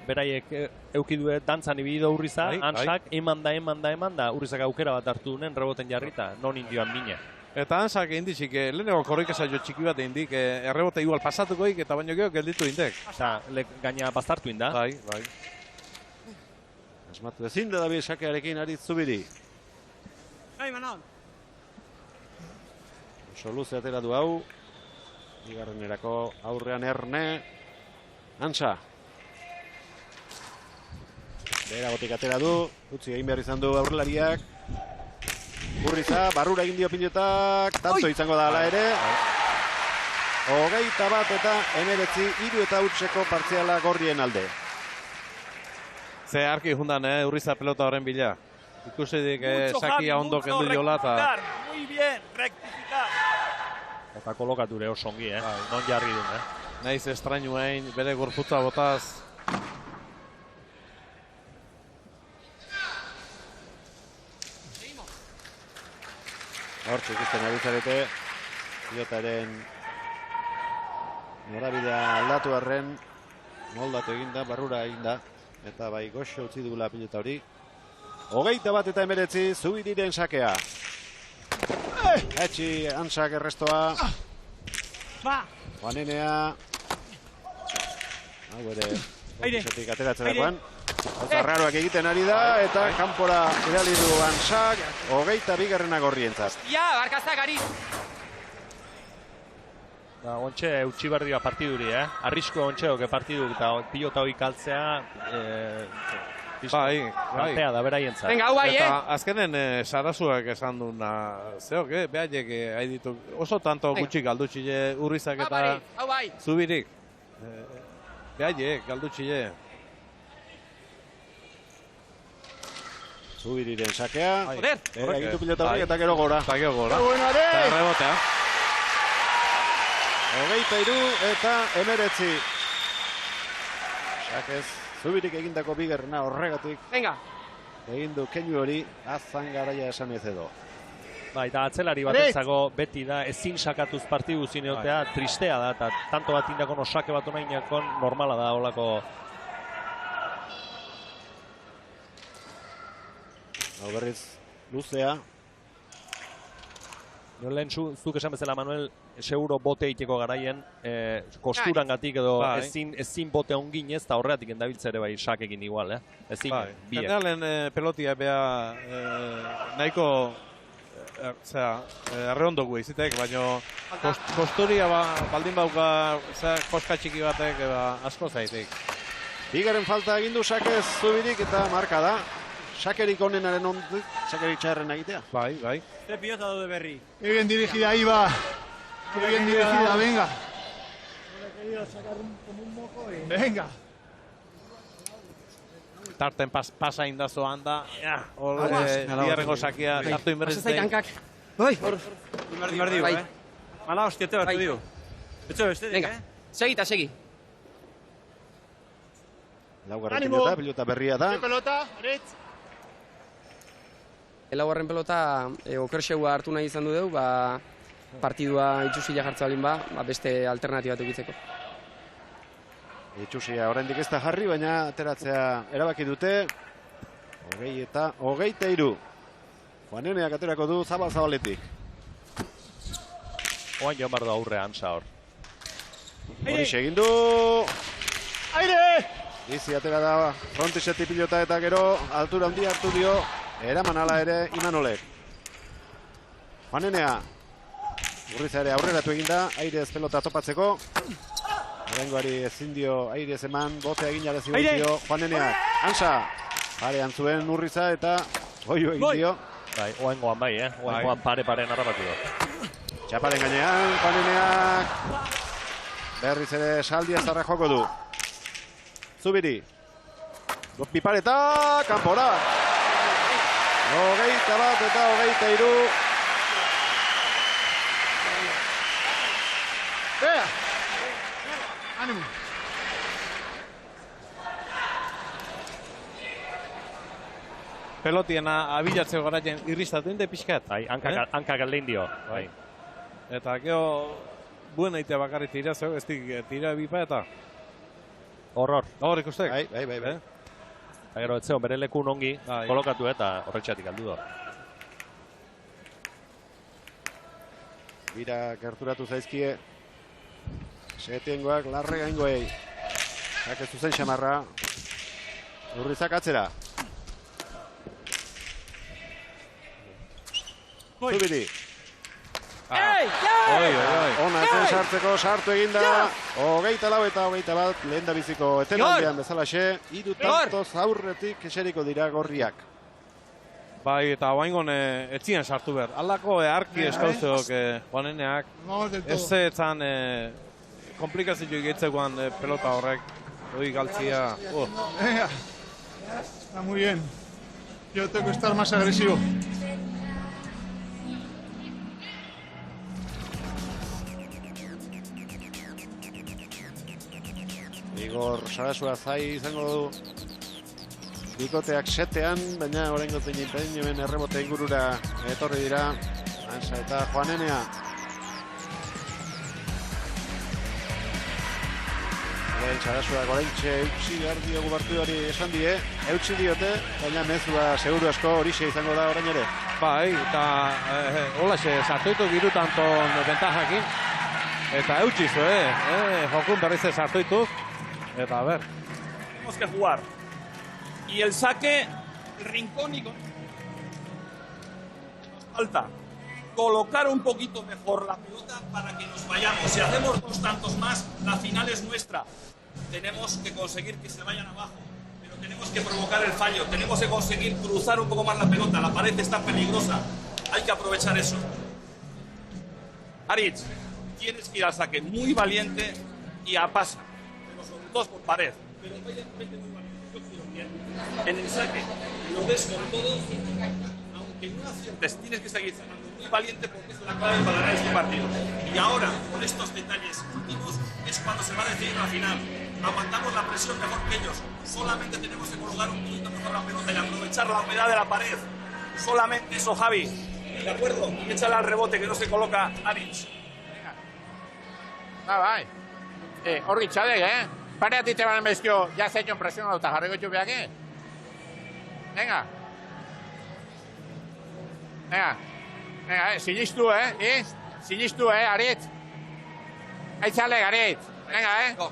beraiek eukidue dantzan ibido Urriza, Ansak eman da, Urrizak aukera bat hartu duen reboten jarrita, non indioan mine. Eta Ansak egin dizik, leheneko korrik esaio txiki bat egin dik, errebote igual pasatukoik eta baino geho gelditu indek. Eta gaina bastartu inda. Bai. Asmatu ezin da dabil sakearekin Aritz Zubiri. Bai, Manon. Oso luze atera du hau. Bigarrenerako aurrean Erne. Ansa. Bera botik atera du. Utzi egin behar izan du aurrelariak. Urriza, barrura egin dio pilotak. Tanto izango da ala ere. 21 eta 19, 3 eta utzeko partziala gorrien alde. Ze arki jundan, Urriza pelota horren bila. Ikusi dik sakia ondo kendu jola eta... Muy bien, rectificar. Eta kolokature oso ongi, non jarri duen, Naiz estrainuen, bere gorputza botaz. Hortz ikusten ari zarete, pilotaren norabidea aldatu arren, moldatu eginda, barrura eginda, eta bai goxo utzi dugula pilota hori. 21 eta 19, Zubiriren sakea. Etxi, Ansak errestoa. Juanenea. Hau ere, bortizetik ateratzerakoan. Eta raroak egiten ari da, eta kanpora erali du Ansak, 22 gorrientzat. Ja, barkazak ari! Ontxe utxi behar dira partiduri, Arrisko ontxeok partidu eta pilota hori kaltzea... Bai. Da beraientzat. Venga, hau bai, Eta azkenen Sarasuak esan duna, zeok, behaiek haiditu, oso tanto gutxi galdutxile Urrizak eta Zubirik. Behaiek galdutxile. Zubiriren sakea. Joder! Egitu pilota hori eta gero gora. Eta gero gora. Eta rebotea. 23 eta 19. Sakez, Zubirik egindako bigarrena horregatik. Venga! Egin du keinu hori, azan garaia esan ez edo. Eta atzelari batentzako beti da ezin sakatuz partidu zineotea, tristea da, eta tanto bat indakon osake bat onainakon normala da holako. Hau berriz, luzea. Lehen zuk esan bezala, Manuel, seguro bote egiteko garaien, kosturangatik edo ezin bote ongin ez, eta horregatik endabiltza ere bai sakekin igual, ezin biek. Generalen pelotia bea nahiko arreondogu izitek, baina kosturia baldin bauka koska txiki batek asko zaitik. Bigaren falta egindu Sakez Zubirik eta marka da. Sakerik onenaren ondik, sakerik txarren egitea. Bai. Ze pilota daude berri. Qué bien dirigida ahí va. Qué bien dirigida, venga. Venga. Tarten pasa indazo handa. Biarrengo sakia hartu inberriz. Bai. Inberdiu, Mala hostiete bat dio. Etxo bestetik, Venga, segi. Laugarren pilota berria da. Pelota, Aritz. Laugarren pelota okersegua hartu nahi izan du deu, partidua itxusila jartza balin beste alternatibat eukitzeko. Itxusia oraindik ez da jarri, baina ateratzea erabaki dute. 20 eta 23. Juaneneak aterako du zabaletik. Oain joan bardo aurre Ansa hor. Hori egin du. Aire! Izi atera da frontiseti pilota eta gero altura handi hartu dio. Eraman ala ere Imanolek. Juanenea. Urriza ere aurreratu eginda, airez pelota topatzeko. Horrengoari ezin dio airez eman, bote eginara zigun dio Juaneneak. Ansa, parean zuen Urriza eta goio egin dio. Bai, oaingoan bai, oaingoan pare-paren harrapatu da. Txaparen gainean, Juaneneak. Berriz ere saldia zarra joko du. Zubiri. Pipareta, kanpora. 21 eta 23. Vea. Ánimo. Pelotiena abilatzeko garaien irristatu inde pixkat. Bai, hankak aldein dio. Bai. Eta gero buena itea bakarri tira zeu, ez tira bipa eta Hor ikustek. Bai. Gero etzeo bere lekun ongi kolokatu eta horretxatik aldu da. Bira gerturatu zaizkie. Setiengoak larre gaingoei. Zake zuzen xamarra. Urrizak atzera. Zubiri. Ona ezen sartzeko sartu eginda. 24 eta 21 lehen da biziko etenaldean bezalaxe. 3 tantoz aurretik eseriko dira gorriak. Bai, eta oaingon etzien sartu behar. Aldako arki eskauzok Juaneneak. Ez zetzan komplikazio egitzekoan pelota horrek. Hoi galtzia. Venga. Está muy bien. Yo tengo que estar más agresivo. Igor Sarasua zai izango du bikoteak setean, baina oraingoz behin errebote ingurura etorri dira Ansa eta Juanenea. Sarasua goraintxe eutxi behar diogu partiduari esan die, eutxi diote, baina mezua seguru asko horixe izango da orain ere. Bai, eta holaxe sartuitu biru tanton bentajakin, eta eutxizu, jokun berriz sartuitu. Eta a ver. Tenemos que jugar. Y el saque, rincón y con... Nos falta colocar un poquito mejor la pelota para que nos vayamos. Si hacemos 2 tantos más, la final es nuestra. Tenemos que conseguir que se vayan abajo. Pero tenemos que provocar el fallo. Tenemos que conseguir cruzar un poco más la pelota. La pared está peligrosa. Hay que aprovechar eso. Aritz, tienes que ir al saque muy valiente y a pasa. 2 por pared. Pero vete muy valiente. yo creo que en el saque lo des con todo, aunque no aciertes, tienes que seguir sacando muy valiente porque es la clave para ganar este partido. Y ahora, con estos detalles últimos, es cuando se va a decidir la final. Aguantamos la presión mejor que ellos. Solamente tenemos que colocar un poquito mejor la pelota y aprovechar la humedad de la pared. Solamente eso, Javi. ¿De acuerdo? Y échale al rebote que no se coloca Aric. Bai. Hor gitxadek, Pareatik teban bezkio, ja zeion presionatu eta jarriko txupeak, Venga. Venga, sinistu, Sinistu, Aritz. Aitzalek, Aritz. Venga,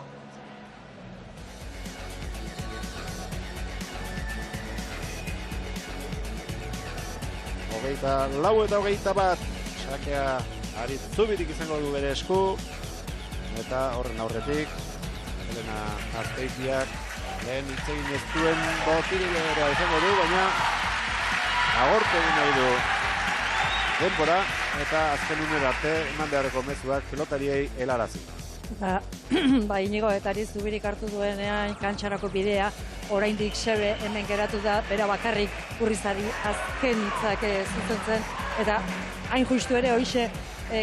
Hogeita lau eta hogeita bat, sakea Aritz Zubirik izango du bere esku, eta horren aurretik, Elena Azpeitiak lehen itzegin ez duen botirilera izango du, baina agortu egin nahi du denbora, eta azken unera arte eman beharreko mezuak pelotariei helarazi. Ba, Inigo eta Aritz Zubirik hartu duenean kantxarako bidea, oraindik Sebe hemen geratu da, bera bakarrik Urrizari azken hitzak zuzentzen, eta hain justu ere hoixe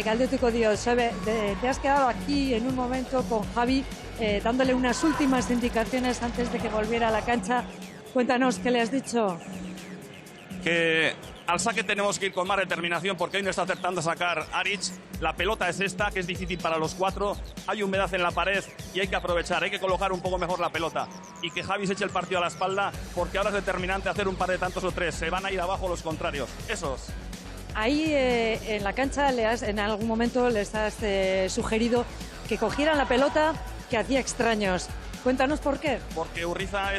galdetuko dio, Sebe, te has quedado aquí en un momento con Javi, dándole unas últimas indicaciones antes de que volviera a la cancha. Cuéntanos, ¿qué le has dicho? Que al saque tenemos que ir con más determinación porque hoy no está acertando a sacar Aric. La pelota es esta, que es difícil para los cuatro. Hay humedad en la pared y hay que aprovechar, hay que colocar un poco mejor la pelota. Y que Javi se eche el partido a la espalda porque ahora es determinante hacer un par de tantos o tres. Se van a ir abajo los contrarios. Esos. Ahí en la cancha en algún momento les has sugerido que cogieran la pelota que hacía extraños. Cuéntanos por qué. Porque Urriza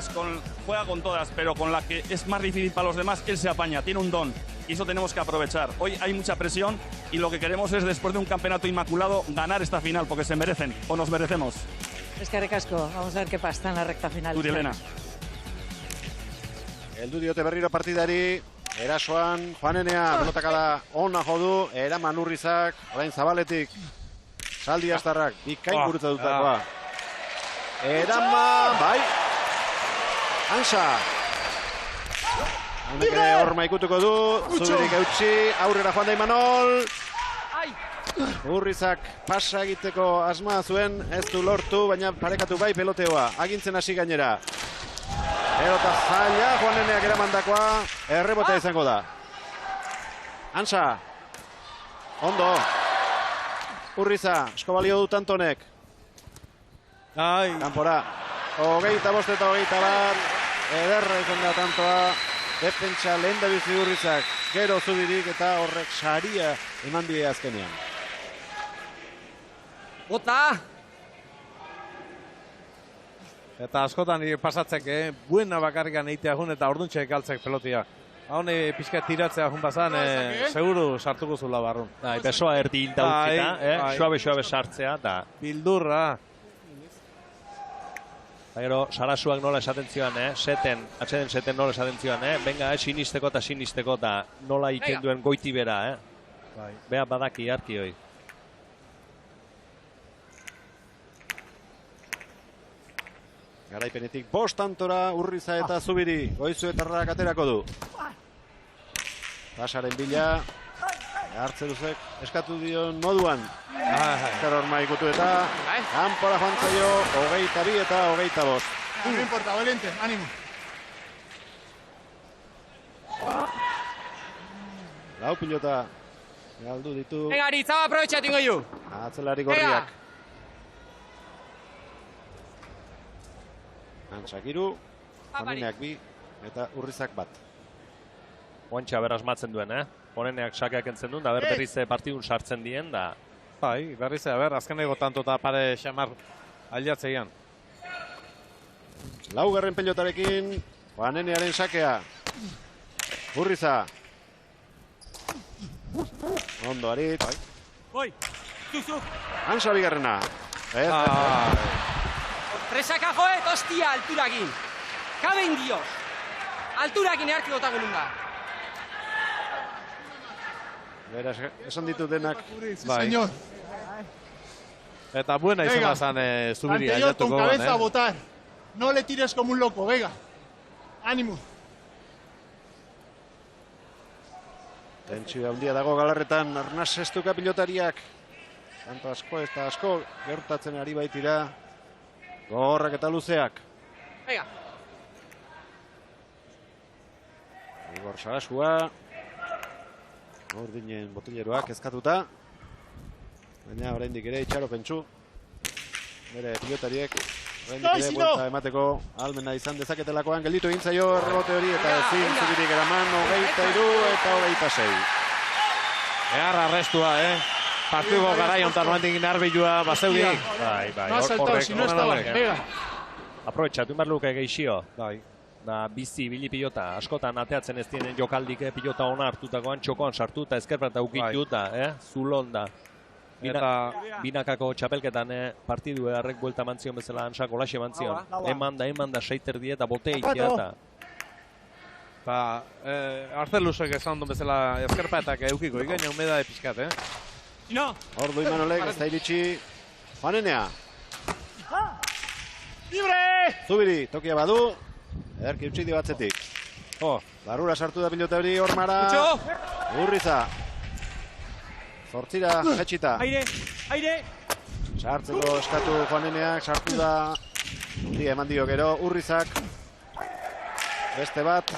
juega con todas, pero con la que es más difícil para los demás, él se apaña, tiene un don. Y eso tenemos que aprovechar. Hoy hay mucha presión y lo que queremos es, después de un campeonato inmaculado, ganar esta final, porque se merecen, o nos merecemos. Eskerrik asko, vamos a ver qué pasa en la recta final. Zuri, Elena. Heldu diote berriro partidari, erasoan, Juanenea, pelotakada ona jodu, eraman Urrizak, orain Zabaletik, Saldi Astarrak, bikain gurutza dutakoa. Eraman, bai, Ansa. Honek ere horma ikutuko du, Zubirik eutxi, aurrera joan da Imanol. Urrizak pasa egiteko asmoa zuen, ez du lortu, baina parekatu bai peloteoa, agintzen hasi gainera. Pelota zaila, Juaneneak eramandakoa, errebotea izango da. Ansa, ondo. Urriza, eskobalio dut Antonek. Kanpora, 25 eta 21, ederra izan da tantoa. Defentsa lehen da bizi Urrizak, gero Zubirik eta horrek saria eman die azkenean. Bota! Eta askotan pasatzek, buena bakarrikan eitea jun eta orduntxek galtzek pelotia. Haune pixka tiratzea jun bazan, seguru sartuko zula barrun. Besoa erdi hilda utzita, suabe sartzea. Bildurra. Eta gero, Sarasuak nola esaten zioan, atxeden seten nola esaten zioan, venga, sinisteko eta nola ikenduen goiti bera, Bea badaki harki hoi. Garaipenetik 5 tantora Urriza eta Zubiri, Goizuetarrak aterako du. Pasaren bila, Hartzeruzek eskatu dion moduan. Zer horma ikutu eta, kanpora joan zaio, 22 eta 25. No importa, Valente, ánimo. Lau pilota galdu ditu. Venga, Aritz, hau aprobetxatu ingo ju. Atzelari gorriak. Antsak 3, Juaneneak 2 eta Urrizak 1. Oantxa beraz matzen duen, Juaneneak sakeak entzen duen, da berriz partidun sartzen dien, da... Bai, berriz, azkeneko tanto eta pare xamar aldatzeian. Laugarren pelotarekin, Juanenearen sakea. Urriza. Ondo, Aritz. Boi, zuzu. Ansa bigarrena. Presaka joet, hostia, alturakin. Kaben dios. Alturakin eharki gotago nunga. Beraz, esan ditu denak. Bai. Eta buena izan bazan Zubiri aldatuko. Ante yo con cabeza a votar. No le tires como un loco, venga. Animo. Tentsio handia dago galarretan, Arnas Estuka pilotariak. Tanto asko eta asko gertatzen ari baitira. Gogorrak eta luzeak. Igor Sarasua. Urdinen botileroak ezkatuta. Baina oraindik ere itxaropentsu. Bere pilotariek oraindik ere buelta emateko ahalmena izan dezaketelakoan gelditu egin zaio errebote hori eta ezin Zubirik eraman 23 eta 26. Behar arrestua, Partiduko garai ontan noendik inarbilua bazeudik. Bai. No ha saltado, si no estaba. Venga. Aprobetxatu behar luke geixio. Bai. Bizi, bili pilota, askotan ateatzen ez dienen jokaldik pilota ona hartutakoan txokoan sartuta ezkerprata ukituta, zulon da. Binakako txapelketan partidu eharrek buelta mantzion bezala Hansak olaxe mantzion. Eman da, seiter die eta bote ikia eta. Arzelusek esan duen bezala ezkerpatak eukiko, ikaina humeda pixkat, Ordu Imanolek ez da iritsi. Juanenea. Libre! Zubiri, tokia badu. Ederki utzi dio batzetik. Barrura sartu da pilota hori Ormara. Urriza. Zortzira, jetxita. Aire! Sartzeko eskatu Juaneneak, sartu da. Dia eman dio gero, Urrizak. Beste bat.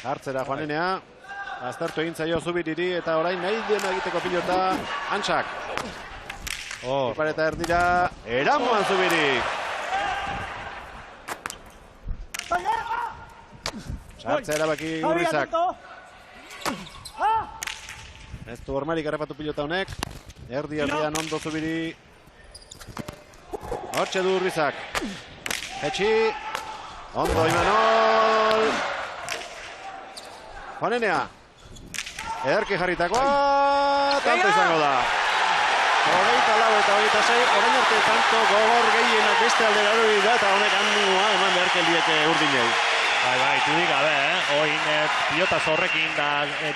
Hartzera Juanenea. Aztertu egin zaio Zubiriri eta orain nahi dena egiteko pilota Hansak. Ipareta erdira, eramoan Zubirik. Sartzea erabaki Urrizak. Ez du Ormarik harrapatu pilota honek. Erdian ondo Zubiri. Hortxe du Urrizak. Etxi. Ondo Imanol. Juanenea. Ederki jarritakoa. Tanto izango da. 24 eta 26, orain arte tanto gogor gehienak beste aldera hori da eta honek hanua eman beharko lieke Urdinei. Bai, tudik gabe, Oin pilota zorrekin da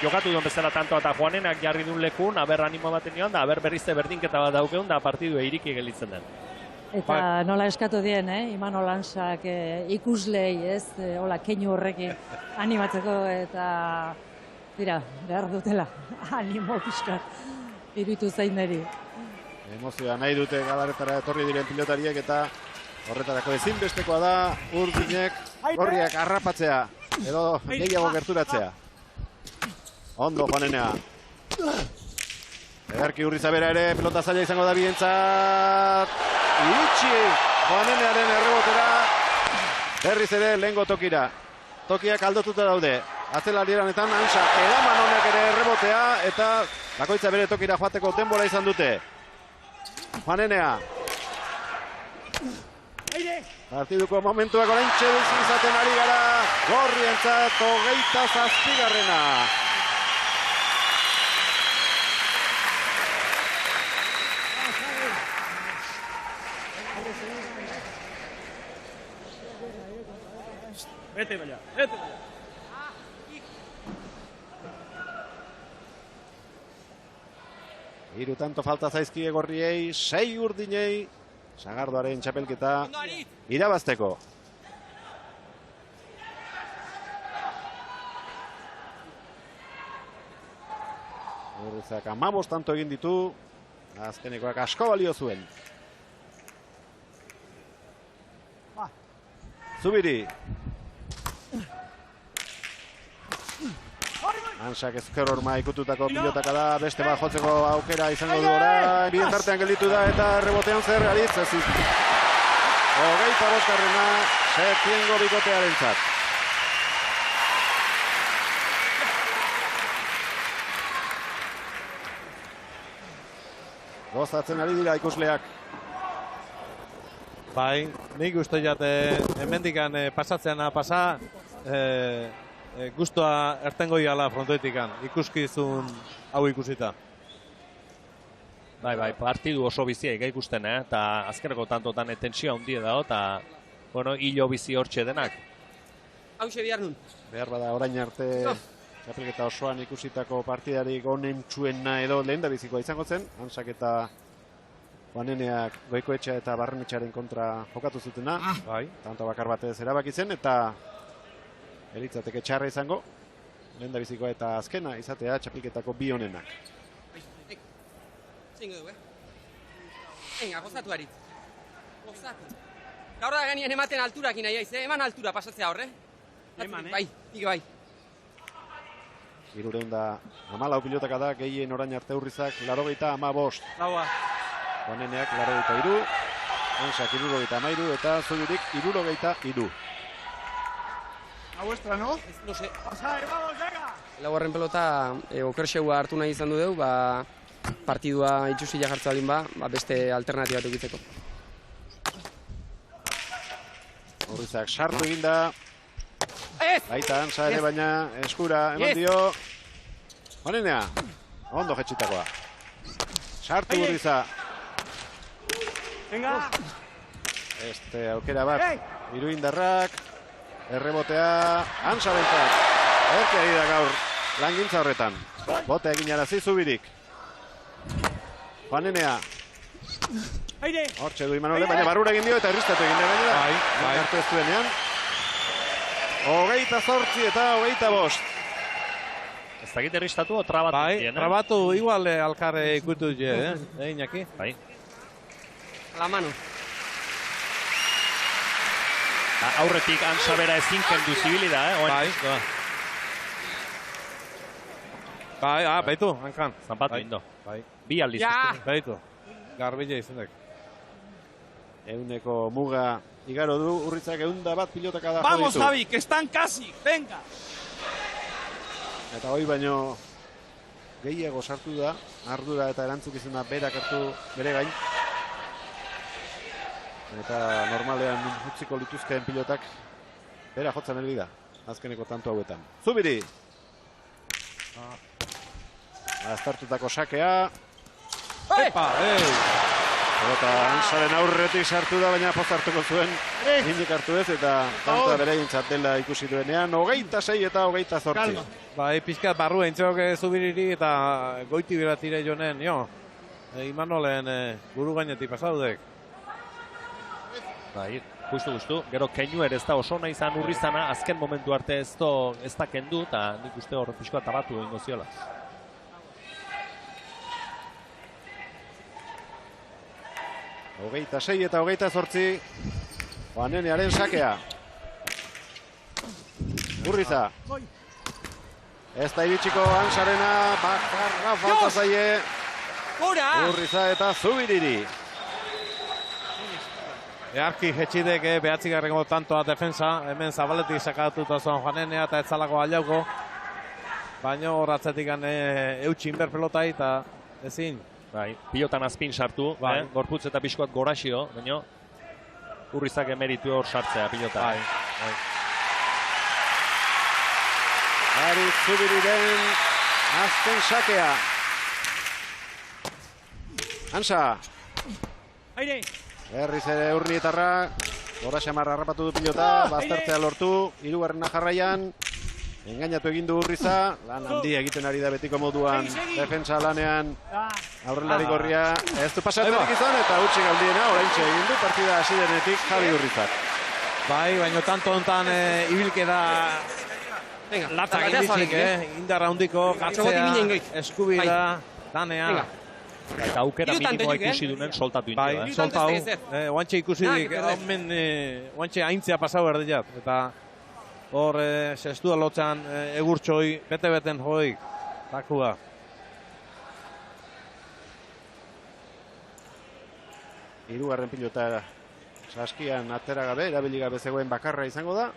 jokatu duen bezala tanto eta Juanenak jarri duen lekun, aber animo baten joan da, aber berrizte berdinketa bat daukeun da partidua iriki gelitzen den. Eta nola eskatu dien, Imanol Hansak ikuslei, hola keinu horrekin animatzeko eta dira, behar dutela, animo pixkat iritu zaineri. Emozioa nahi dute galaretara etorri diren pilotariek eta horretarako ezinbestekoa da Urdinek gorriak harrapatzea edo gehiago gerturatzea. Ondo Juanenea. Ederki Urrizabera ere pelota zaila izango da bientzat. Iritsi Juanenearen errebotera. Berriz ere lehengo tokira. Tokiak aldotuta daude. Atzelarieran Hansak eraman honek ere errebotea eta bakoitza bere tokira joateko denbora izan dute. Juanenea. Partiduko momentuak oraintxe izaten ari gara. Gorrientzat 27. Vete allá. Hiru tanto falta zaizkie Gorriei, 6 Urdinei. Sagardoaren txapelketa irabazteko. Urrizak 15 tanto egin ditu. Azkenekoak asko balio zuen. Zubiri. Hansak ezker horma ikututako pilotaka da, beste bat jotzeko aukera izango du orain. Bien tartean gelditu da eta rebotean zer garitz ezik. 25. Setiengo bikotearen zat. Gozatzen ari dira ikusleak. Bai, nik uste jate hemendikan pasatzeana pasa, guztua ertengo iala frontoetikan, ikuskizun hau ikusita. Bai, partidu oso bizia ikusten, eta azkeneko tantotan tentsioa hundie dago, eta, hilo bizi hortxe denak. Hauxe bihar nun. Behar bada orain arte txapelketa osoan ikusitako partidarik onen txuena edo lehen da bizikoa izango zen, Hansak eta Juaneneak Goikoetxea eta Barrenetxearen kontra jokatu zutena. Tanto bakar batez erabaki zen, eta elitzateke txarra izango. Lehen da bizikoa eta azkena izatea txapelketako bi honenak. Zingo du, Venga, gozatu harit. Gozatu. Gaur da genien ematen alturakin nahi aiz, eman altura pasatzea horre. Eman, Bai, bai. 314 pilotaka da, gehien orain arte Urrizak 85. Laua. Juaneneak 83, Ansak 73 eta Zubirik 73. A vuestra, no? No sé. Pasa, vamos, venga! Laugarren pelota okerxeua hartu nahi izan du deu, partidua itxusila jartza alin beste alternatiba ukitzeko. Urrizak sartu eginda. Baita Ansa ere, baina eskura eman dio. Juanenea, ondo jetxitakoa. Sartu Urriza. Venga! Este aukera bat, Iruindarrak, errebotea, Ansa bentzat. Erke ari da gaur, langintza horretan. Bote egin arazi Zubirik. Juanenea. Hortxe du Imanole, baina barrura egin dio eta erriztatu egin da gainera. Bai. Hartu ez duenean. 28 eta 25. Ez dakit erriztatu o trabatu? Bai, trabatu igual alkarre ikutu dut, Iñaki? Bai. La mano. Aurretik Ansa bera ezin kendu zibili da, Bai, baitu, hankan. Zanpatu indo. Bai. Bi aldiz. Baitu. Garbila izenek. Euneko muga igaro du, Urrizak 101 pilotaka da joditu. Vamos, Javi, que están casi, venga! Eta hoi baino gehiago sartu da, ardura eta erantzukizuna berak hartu bere gain. Eta normalean utziko lituzkeen pilotak bera jotzen helbi da, azkeneko tanto hauetan. Zubiri! Aztartutako sakea. Epa, Eta Ansaren aurretik sartu da, baina poz hartuko zuen indik hartu ez, eta tantoa bere gintzat dela ikusi duenean, 26 eta 28. Bai, pixkat barru entzok Zubiriri eta goiti beratire jonen, Imanolen guru gainetik pasaudek. Bai, justu, gero keinu ere ez da oso nahi izan Urrizana, azken momentu arte ez da kendu, eta nik uste hor pixkoa tabatu egingo ziola. Hogeita 6 eta 28. Juanenearen sakea. Urriza. Ez da iritsiko Ansarena, bakarra falta zaie. Urriza eta Zubiriri. Earki jetxidek behatzigarrengo tantoa defensa, hemen zabaletik sakatuta zoan Juanenea eta etzalako aliauko. Baina horratzetik eutxin berpelotai eta ezin. Bai, pilotan azpin sartu, gorputz eta pixkoat goraxio, baina Urrizak emeritu hor sartzea pilota. Bai. Aritz Zubiriren azken sakea. Ansa. Berriz ere Urnietarra, goraxamarra harrapatu du pilota, baztertzea lortu, 3. jarraian. Engainatu egin du Urriza, lan handia egiten ari da betiko moduan, defensa lanean, aurrelari gorria, ez du pasatzerik izan, eta utxik handiena, oraintxe egin du, partida hasi denetik Javi Urrizak. Bai, baina tanto hontan ibilke da latzak inditzik, indarra hundiko, katzea, eskubira, danea. Eta aukera minimoa ikusi dunen soltatu indio. Bai, soltau, oantxe ikusi dik, oantxe aintzea pasau erdiat, eta hor, sestua lotzan egurtxoi, bete-beten joik, takua. Hirugarren pilota saskian atera gabe, erabili gabe zegoen bakarra izango da.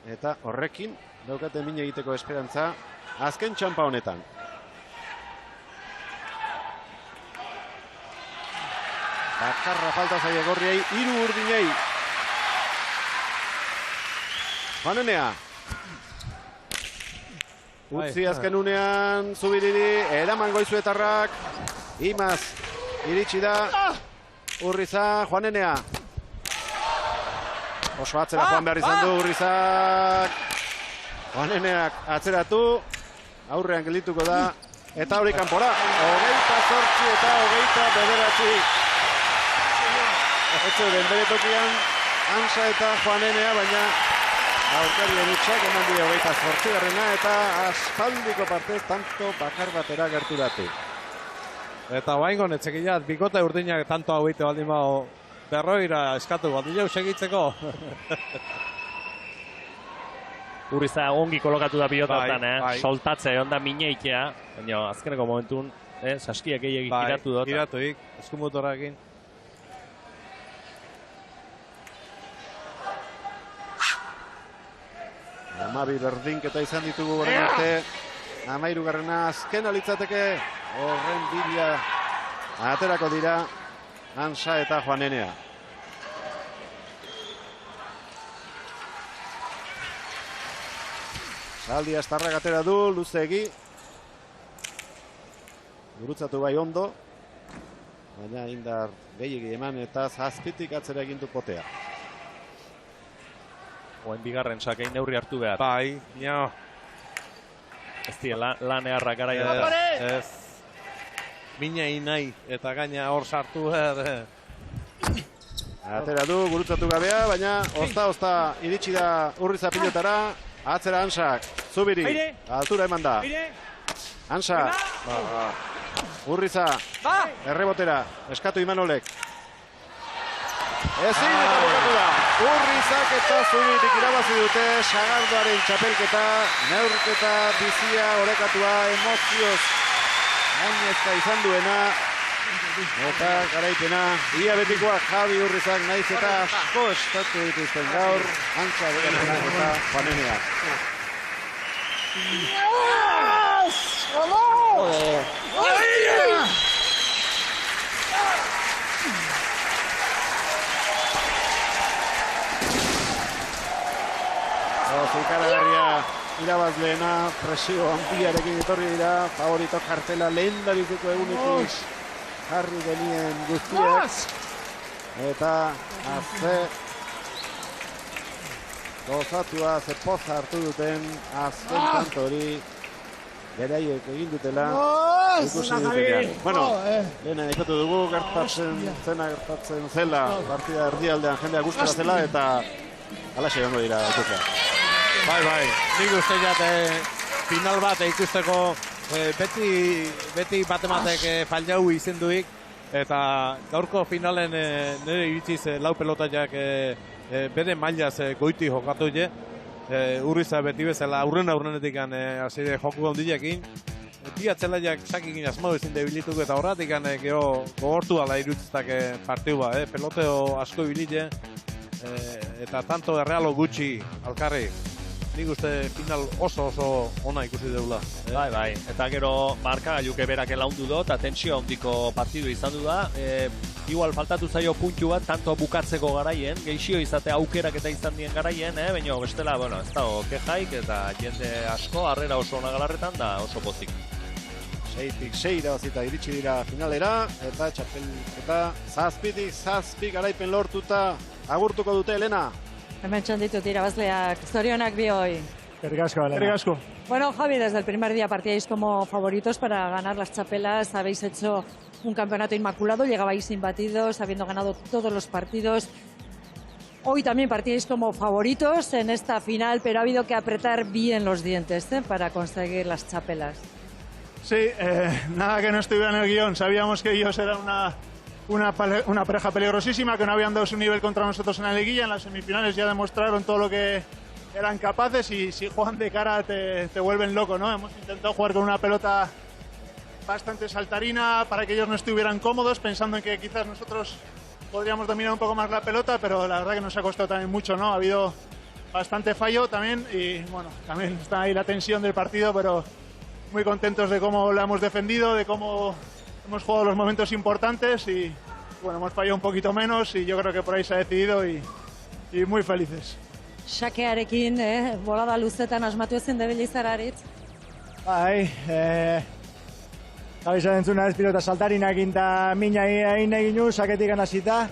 Eta horrekin, daukate min egiteko esperantza, azken txampa honetan. Bakarra falta zaie gorriei, 3 urdinei. Juanenea. Utzi azken unean Zubiriri, eraman Goizuetarrak. Imaz, iritsi da. Urriza, Juanenea. Oso atzera joan behar izan du Urrizak. Juaneneak atzeratu. Aurrean geldituko da. Eta hori kanpora. 28 eta 29. ez zeuden bere tokian Ansa eta Juanenea, baina aurkarien utxak eman die 28. eta aspaldiko partez tanto bakar batera gerturatu. Eta baingon etxekilat, bikote urdinak tanto hau ite baldin bao berroira eskatu baldin jau segitzeko. Urriza ongi kolokatu da pilotan, soltatze, onda mineitea, baina azkeneko momentun, saskiak gehiagik giratu dut. Giratuik, eskumotorakin. Amabi berdinketa izan ditugu orain arte. 13. azken alitzateke horren bila aterako dira Ansa eta Juanenea. Zaldi Astarrak atera du, luzegi. Gurutzatu bai ondo. Baina indar gehiagi eman eta zazpitik atzera egin du potea. Oen bigarren sakein neurri hartu behar. Bai, Ez dira, lan eharra garaia. Ez. Minai nahi eta gaina hor sartu behar. Atera du, gurutzatu gabea, baina ozta iritsi da Urriza pilotara. Atzera Ansak, Zubiri, altura eman da. Ansa, Urriza, errebotera, eskatu Imanolek. Ezin eta bukatu da. Urrizak eta Zubirik irabazi dute Sagardoaren txapelketa, neurketa bizia orekatua emozioz gainezka izan duena. Eta garaipena, ia betikoak Javi Urrizak naiz eta asko estatu dituzten gaur, Antza Berenena eta Juanenea. Ikaragarria irabazleena, presio handiarekin etorri dira, favorito kartela lehen dabituko egunetik jarri genien guztiak. Eta azte gozatua, ze poza hartu duten azken tanto hori beraiek egin dutela ikusi dutenean. Bueno, lehena aipatu dugu gertatzen zela partida erdialdean jendea gustura zela eta alaxe gongo dira ikutzea. Bai, nik uste jate final bat ikusteko beti batematek fallau izenduik eta gaurko finalen nire iritziz lau pelotaiak bere mailaz goiti jokatu je. Urriza beti bezala aurrenetik hasire joku handiakin. Bi atzelaiak sakikin asmau ezin debilituko eta horretik gero gogortu ala irutztak partiu peloteo asko ibilite eta tanto errealo gutxi alkarri. Nik uste final oso ona ikusi deula. Bai, eta gero markagailuke berak laundu do, eta tensio handiko partidu izan du da. Igual faltatu zaio puntu bat, tanto bukatzeko garaien, geixio izate aukerak eta izan dien garaien, baina bestela, ez dago kejaik eta jende asko, harrera oso nagalarretan da oso pozik. 6-6 irabazita iritsi dira finalera, eta txapelketa zazpi garaipen lortuta agurtuko dute, Elena. Hemen txanditut irabazleak, zorionak bi hoi. Eskerrik asko. Bueno, Javi, desde el primer día partíais como favoritos para ganar las chapelas. Habéis hecho un campeonato inmaculado, llegabais imbatidos, habiendo ganado todos los partidos. Hoy también partíais como favoritos en esta final, pero ha habido que apretar bien los dientes para conseguir las chapelas. Sí, nada que no estuviera en el guión. Sabíamos que ellos eran una pareja peligrosísima, que no habían dado su nivel contra nosotros en la liguilla. En las semifinales ya demostraron todo lo que eran capaces y si juegan de cara te vuelven loco, ¿no? Hemos intentado jugar con una pelota bastante saltarina para que ellos no estuvieran cómodos, pensando en que quizás nosotros podríamos dominar un poco más la pelota, pero la verdad que nos ha costado también mucho, ¿no? Ha habido bastante fallo también y bueno, también está ahí la tensión del partido, pero muy contentos de cómo la hemos defendido, de cómo hemos jugado los momentos importantes y bueno, hemos fallado un poquito menos y yo creo que por ahí se ha decidido y muy felices. Xakearekin, bolada luzetan asmatu ezin debilizar aritz. Bai, Gabizan entzuna ez pilota saltarinakin eta mina egin egin saketik hasita.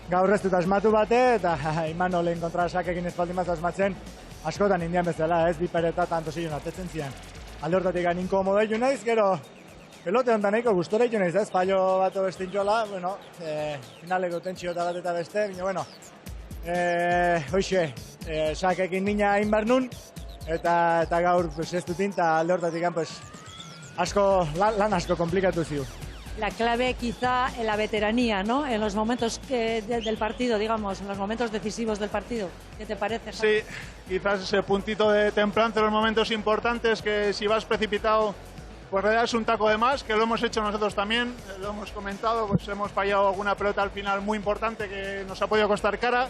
Gaur ez dut asmatu bate eta Imanolen kontra sakekin ez baldin bat asmatzen askotan indian bezala, ez bipereta tanto zilun atetzen zian. Alde hortatik inkomodo egin naiz, gero pelote honetan nahiko gustora ito nahiz, ez? Fallo bat bestintxola, bueno, finaleko tentsiota bat eta beste, baina, bueno, hoxe, sakekin mina hain behar nun, eta gaur, pues, ez dutin, eta alde hortatik, pues, lan asko komplikatu ziu. La clave quizá en la veteranía, ¿no? En los momentos del partido, digamos, en los momentos decisivos del partido. ¿Qué te parece, Javi? Sí, quizás ese puntito de templanza en los momentos importantes, que si vas precipitado, pues le das un taco de más, que lo hemos hecho nosotros también, lo hemos comentado, pues hemos fallado alguna pelota al final muy importante que nos ha podido costar cara,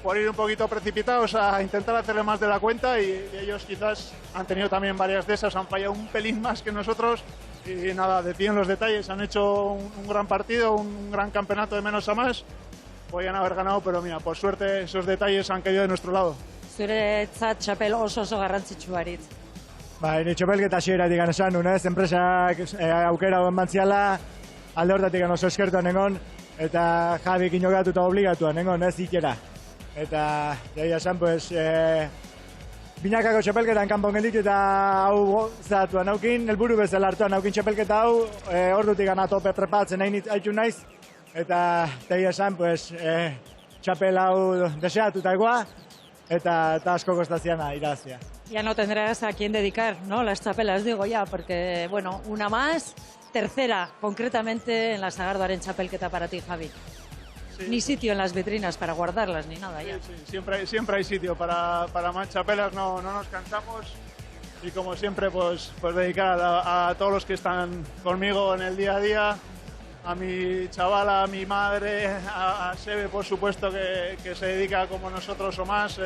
por ir un poquito precipitados a intentar hacerle más de la cuenta, y ellos quizás han tenido también varias de esas, han fallado un pelín más que nosotros. Y nada, deciden los detalles, han hecho un gran partido, un gran campeonato de menos a más. Podían haber ganado, pero mira, por suerte esos detalles han caído de nuestro lado. Zuretzat txapel oso garrantzitsua aritz. Ni txapelketa hasieratik esan nun, ez? Enpresak aukera hoen bantziala, alde hortatik oso eskertuan nengon, eta Jabik inogatu eta obligatuan nengon, ez ikera. Eta, jaia esan, pues, binakako txapelketan kanpon gelditu eta hau zatuan aukin, helburu bezala hartuan aukin txapelketa hau, ordutik gana tope prepatzen nahi haitu naiz, eta tegia esan, pues, txapel hau deseatuta egoa, eta asko kostaziana irazia. Ya no tendrás a quién dedicar, ¿no? Las chapelas, digo ya, porque, bueno, una más, tercera, concretamente en la Sagardoaren txapelketa para ti, Javi. Sí. Ni sitio en las vitrinas para guardarlas, ni nada ya. Sí, siempre hay sitio para más chapelas, no nos cansamos. Y como siempre, pues dedicar a todos los que están conmigo en el día a día, a mi chavala, a mi madre, a Sebe, por supuesto, que se dedica como nosotros o más.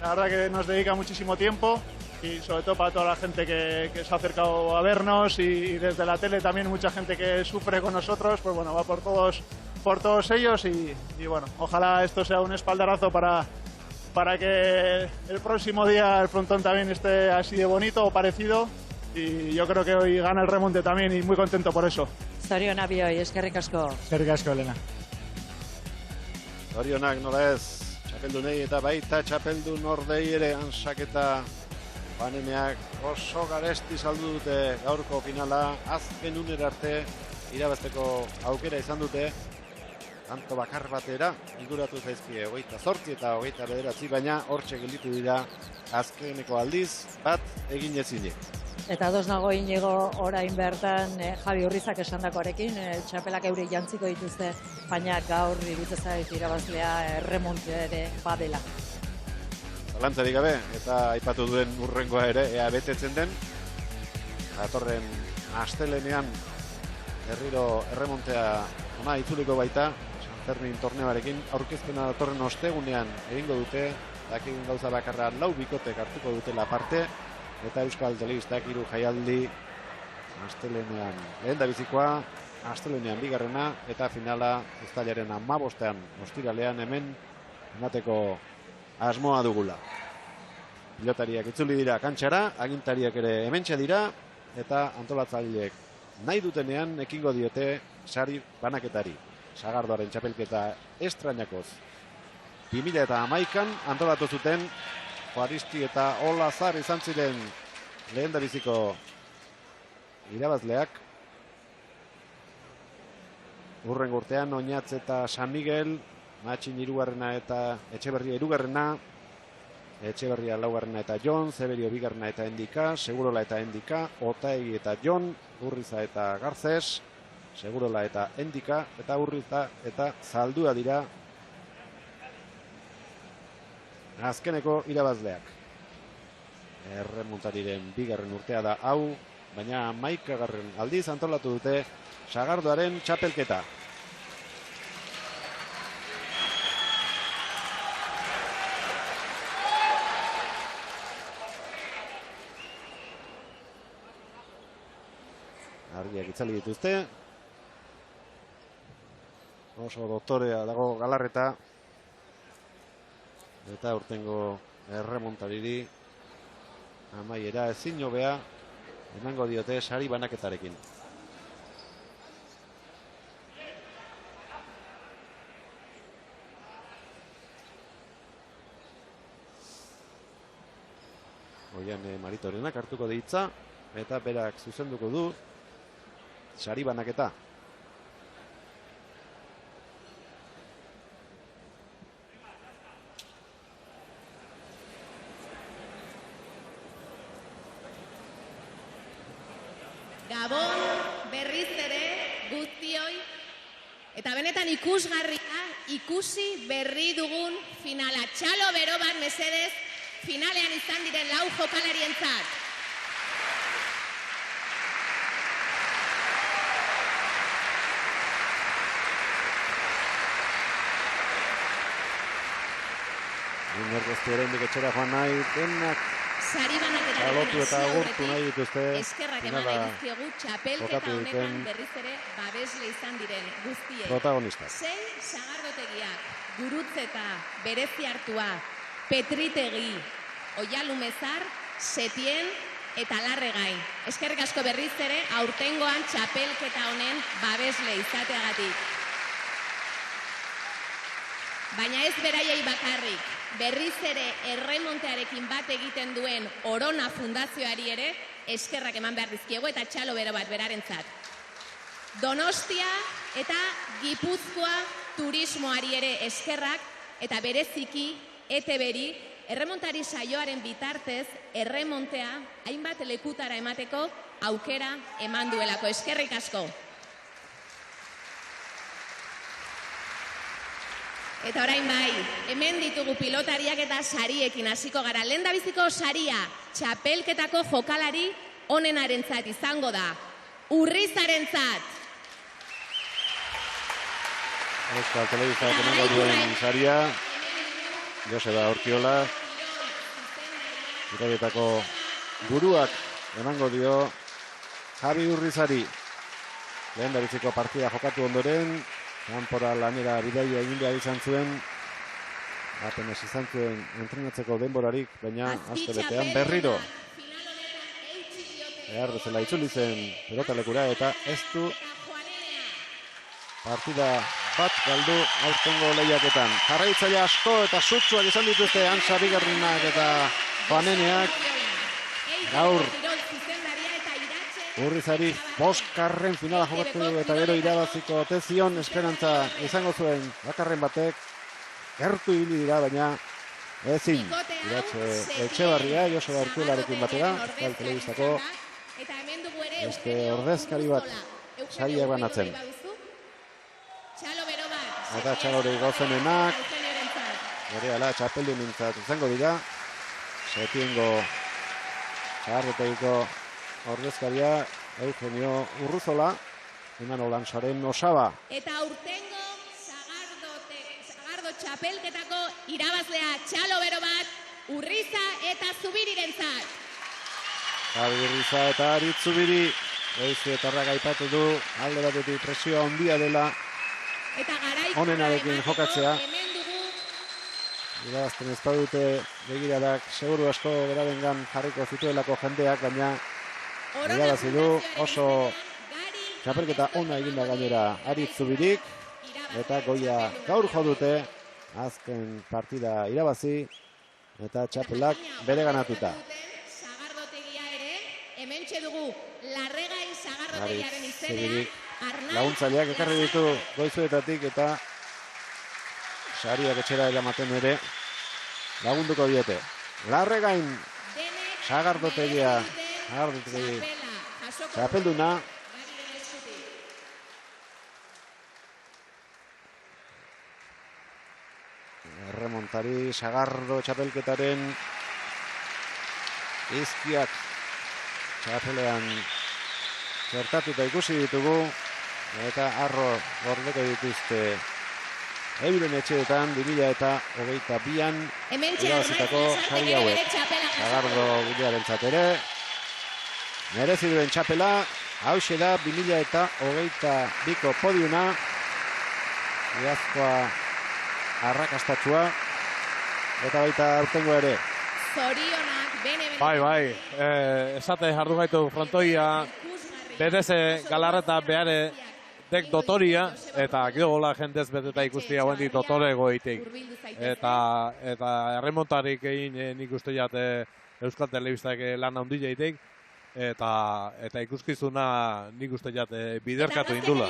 La verdad que nos dedica muchísimo tiempo, y sobre todo para toda la gente que se ha acercado a vernos, y desde la tele también mucha gente que sufre con nosotros, pues bueno, va por todos ellos, y bueno, ojalá esto sea un espaldarazo para que el próximo día el frontón también esté así de bonito o parecido, y yo creo que hoy gana el remonte también, y muy contento por eso. Zorionak bioi, eskerrik asko. Eskerrik asko, Elena. Zorionak nola ez, txapeldunei eta baita txapeldun ordei ere ansaketa baneneak oso garesti saldu dute gaurko finala, azken unera arte irabazteko aukera izan dute, tanto bakar batera inguratu zaizkie 28 eta 29, baina hortxe gelditu dira azkeneko aldiz bat egin ezinik. Eta ados nago Inigo orain bertan Javi Urrizak esandakoarekin, txapelak eurik jantziko dituzte, baina gaur iruditzen zait irabazlea erremonte ere badela. Zalantzarik gabe, eta aipatu duen urrengoa ere, ea betetzen den. Datorren astelenean herriro erremontea ona itzuliko baita, San Fermin torneoarekin, aurkezpena datorren ostegunean egingo dute, dakigun gauza bakarra 4 bikotek hartuko dutela parte, eta Euskal Telebistak 3 jaialdi astelenean lehendabizikoa, astelenean bigarrena, eta finala uztailaren 15ean ostiralean hemen emateko asmoa dugula. Pilotariak itzuli dira kantxara, agintariak ere hementxe dira, eta antolatzaileek nahi dutenean ekingo diote sari banaketari. Sagardoaren txapelketa estrainakoz 2011an antolatu zuten, Juaristi eta Olazar izan ziren lehendabiziko irabazleak. Hurrengo urtean Oñatz eta San Miguel, Matxin 3. eta Etxeberria 2. Etxeberria 4. eta Jon, Zeberio 2. eta Endika, Segurola eta Endika, Otaegi eta Jon, Urriza eta Garces, Segurola eta Endika, eta Urriza eta Zaldua dira azkeneko irabazleak. Erremontariren 2. urtea da hau, baina 11. aldiz antolatu dute Sagardoaren txapelketa. Argiak itzali dituzte. Oso doktorea dago Galarreta. Eta urtengo erremontariri amaiera ezin hobea emango diote sari banaketarekin. Oian Maritorenak hartuko ditza. eta berak zuzenduko du sari banaketa. Gabon berriz ere guztioi, eta benetan ikusgarria, ikusi berri dugun finala. Txalo bero bat mesedez, finalean izan diren 4 jokalarientzat. Inorkeztu oraindik etxera joan nahi, denak txalotu eta agurtu nahi dituzte. Eskerrak eman nahi dizkiogu txapelketa honetan berriz ere babesle izan diren guztiei. Protagonistak. 6 sagardotegiak, Gurutzeta, Berezi Hartua, Petritegi, Oialumezar, Setien eta Larregain. Eskerrik asko berriz ere aurtengoan txapelketa honen babesle izateagatik. Baina ez beraiei bakarrik, berriz ere erremontearekin bat egiten duen Orona Fundazioari ere eskerrak eman behar dizkiegu eta txalo bero bat berarentzat. Donostia eta Gipuzkoa turismoari ere eskerrak eta bereziki ETB-ri erremontari saioaren bitartez erremontea hainbat lekutara emateko aukera eman duelako. Eskerrik asko. Eta orain bai, hemen ditugu pilotariak eta sariekin hasiko gara. Lehendabiziko saria, txapelketako jokalari onenarentzat izango da. Urrizarentzat. Euskal Telebistak emango duen saria, Joseba Orkiola, iraietako buruak emango dio Javi Urrizari. Lehendabiziko partida jokatu ondoren, kanpora lanera bidaia egin behar izan zuen, apenas izan zuen entrenatzeko denborarik, baina aste betean berriro. Behar bezala itzuli zen pelotalekura eta ez du partida bat galdu aurtengo lehiaketan. Jarraitzaile asko eta sutsuak izan dituzte Antsa Bigarrenak eta Joaneneak. Gaur Urrizari boskarren finala jokatu eta gero irabaziko tezion esperantza izango zuen bakarren batek. Gertu ibili dira, baina ezin. Iratxe Etxebarria, Joseba Urkiolarekin batera, Euskal Telebistako beste ordezkari bat saria banatzen. Eta txalore gozenenak, berehala txapeldunintzat izango dira. Setiengo Zaharretegiko ordezkaria Eugenio Urruzola, Imanol Lansaren osaba. Eta aurtengo Sagardo txapelketako irabazlea txalo bero bat, Urriza eta Zubirirentzat. Javi Urriza eta Aritz Zubiri, Euskietarrak aipatu du, alde batetik presio handia dela onenarekin jokatzea. Irabazten ez badute begiradak seguru asko berarengan jarriko zituelako jendeak, baina irabazi du oso txapelketa ona eginda gainera Aritz Zubirik, eta goia gaur jo dute azken partida irabazi eta txapelak bere ganatuta. Sagardotegia ere, hementxe dugu Larregain Sagardotegiaren izenean, laguntzaileak ekarri ditu goizuetatik eta sariak etxera eramaten ere lagunduko diete. Larregain Sagardotegia txapelduna. Erremontari Sagardo txapelketaren izkiak txapelean zertatuta ikusi ditugu eta arro gordeko dituzte euren etxeetan 2022an irabazitako sari hauek. Sagardo bidearentzat ere merezi duen txapela, hauxe da 2022ko podiuna, iazkoa arrakastatsua eta baita aurtengo ere. Zorionak, bene. Bai, esate jardu gaitu frontoia, beteze galarreta behare dek dotoria, eta gero gola jendez beteta ikusti hauen dit dotore goitik. Eta erremontarik egin nik uste jate Euskal Telebistak lan handi jaitik. eta ikuskizuna nik uste jat biderkatu indula.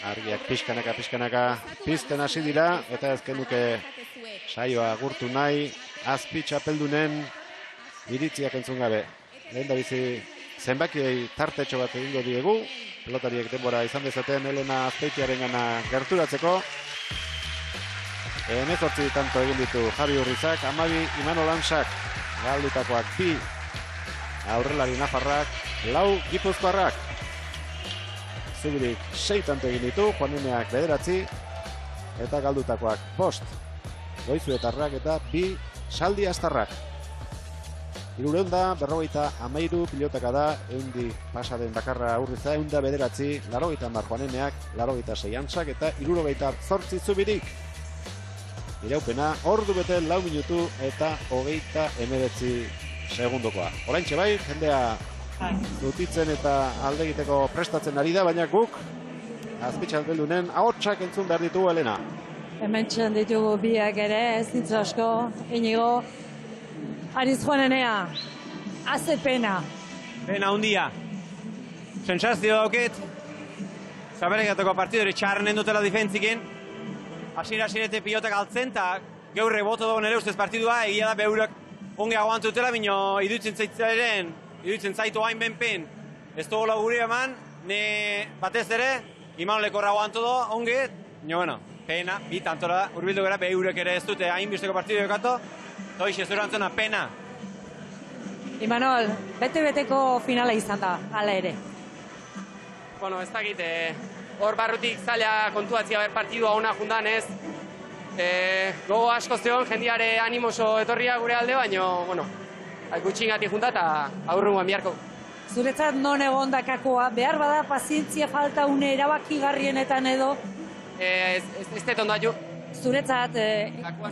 Argiak pixkanaka pizten hasi dira, eta ez genuke saioa agurtu nahi, azpi txapeldunen iritziak entzun gabe. Lehen da bizi zenbakiei tartetxo bat egingo diegu, pelotariek denbora izan dezaten Elena Azpeitiaren gana gerturatzeko. 18 tanto egin ditu Javi Urrizak, 12 Imanol Ansak, galdutakoak 2 aurrelari nafarrak, 4 gipuzkoarrak. Zubirik 6 tanto egin ditu, Juaneneak 9, eta galdutakoak 5 Goizuetarrak eta 2 Saldi Astarrak. 353 pilotaka da, eundi pasaden bakarra Urriza, 109, 80 Juaneneak, 86 Ansak eta 78 Zubirik. Iraupena, ordu bete 4 minutu eta 29 segundokoa. Oraintxe bai, jendea dutitzen eta alde egiteko prestatzen ari da, baina guk azpitxalpelunen ahotsak entzun behar ditugu, Elena. Hemen txan ditugu biak ere, ez ditzu asko, Inigo. Ariz Juanenea, haze pena. Pena hundia. Sentsazio dauket, Zabelegateko partidori txarren dutela difentzikin. Hasiera-hasierete pilotak altzen, eta geurre boto dago nire ustez partidua, egia da behurak onge aguantu dutela, bino iduitzen zaitu hain benpen. Ez dugu guri eman, ne batez ere, Imanoleko aguantu do, onge, bueno, pena, bi tantora, urbildu gara, behurek ere ez dute hain bisteko partidu ekatu, eta hoxe zurantzuna, pena. Imanol, bete-beteko finala izan da, hala ere. Bueno, ez dakit, hor barrutik zaila kontuatzia ber partidua ona jundan ez. Gogo asko zeon, jendiare animoso etorria gure alde, baino, bueno, gutxingatik junta eta aurrungoan biharko. Zuretzat non egon dakakoa, behar bada pazientzia falta une erabakigarrienetan edo? Ez detondo aju. Zuretzat,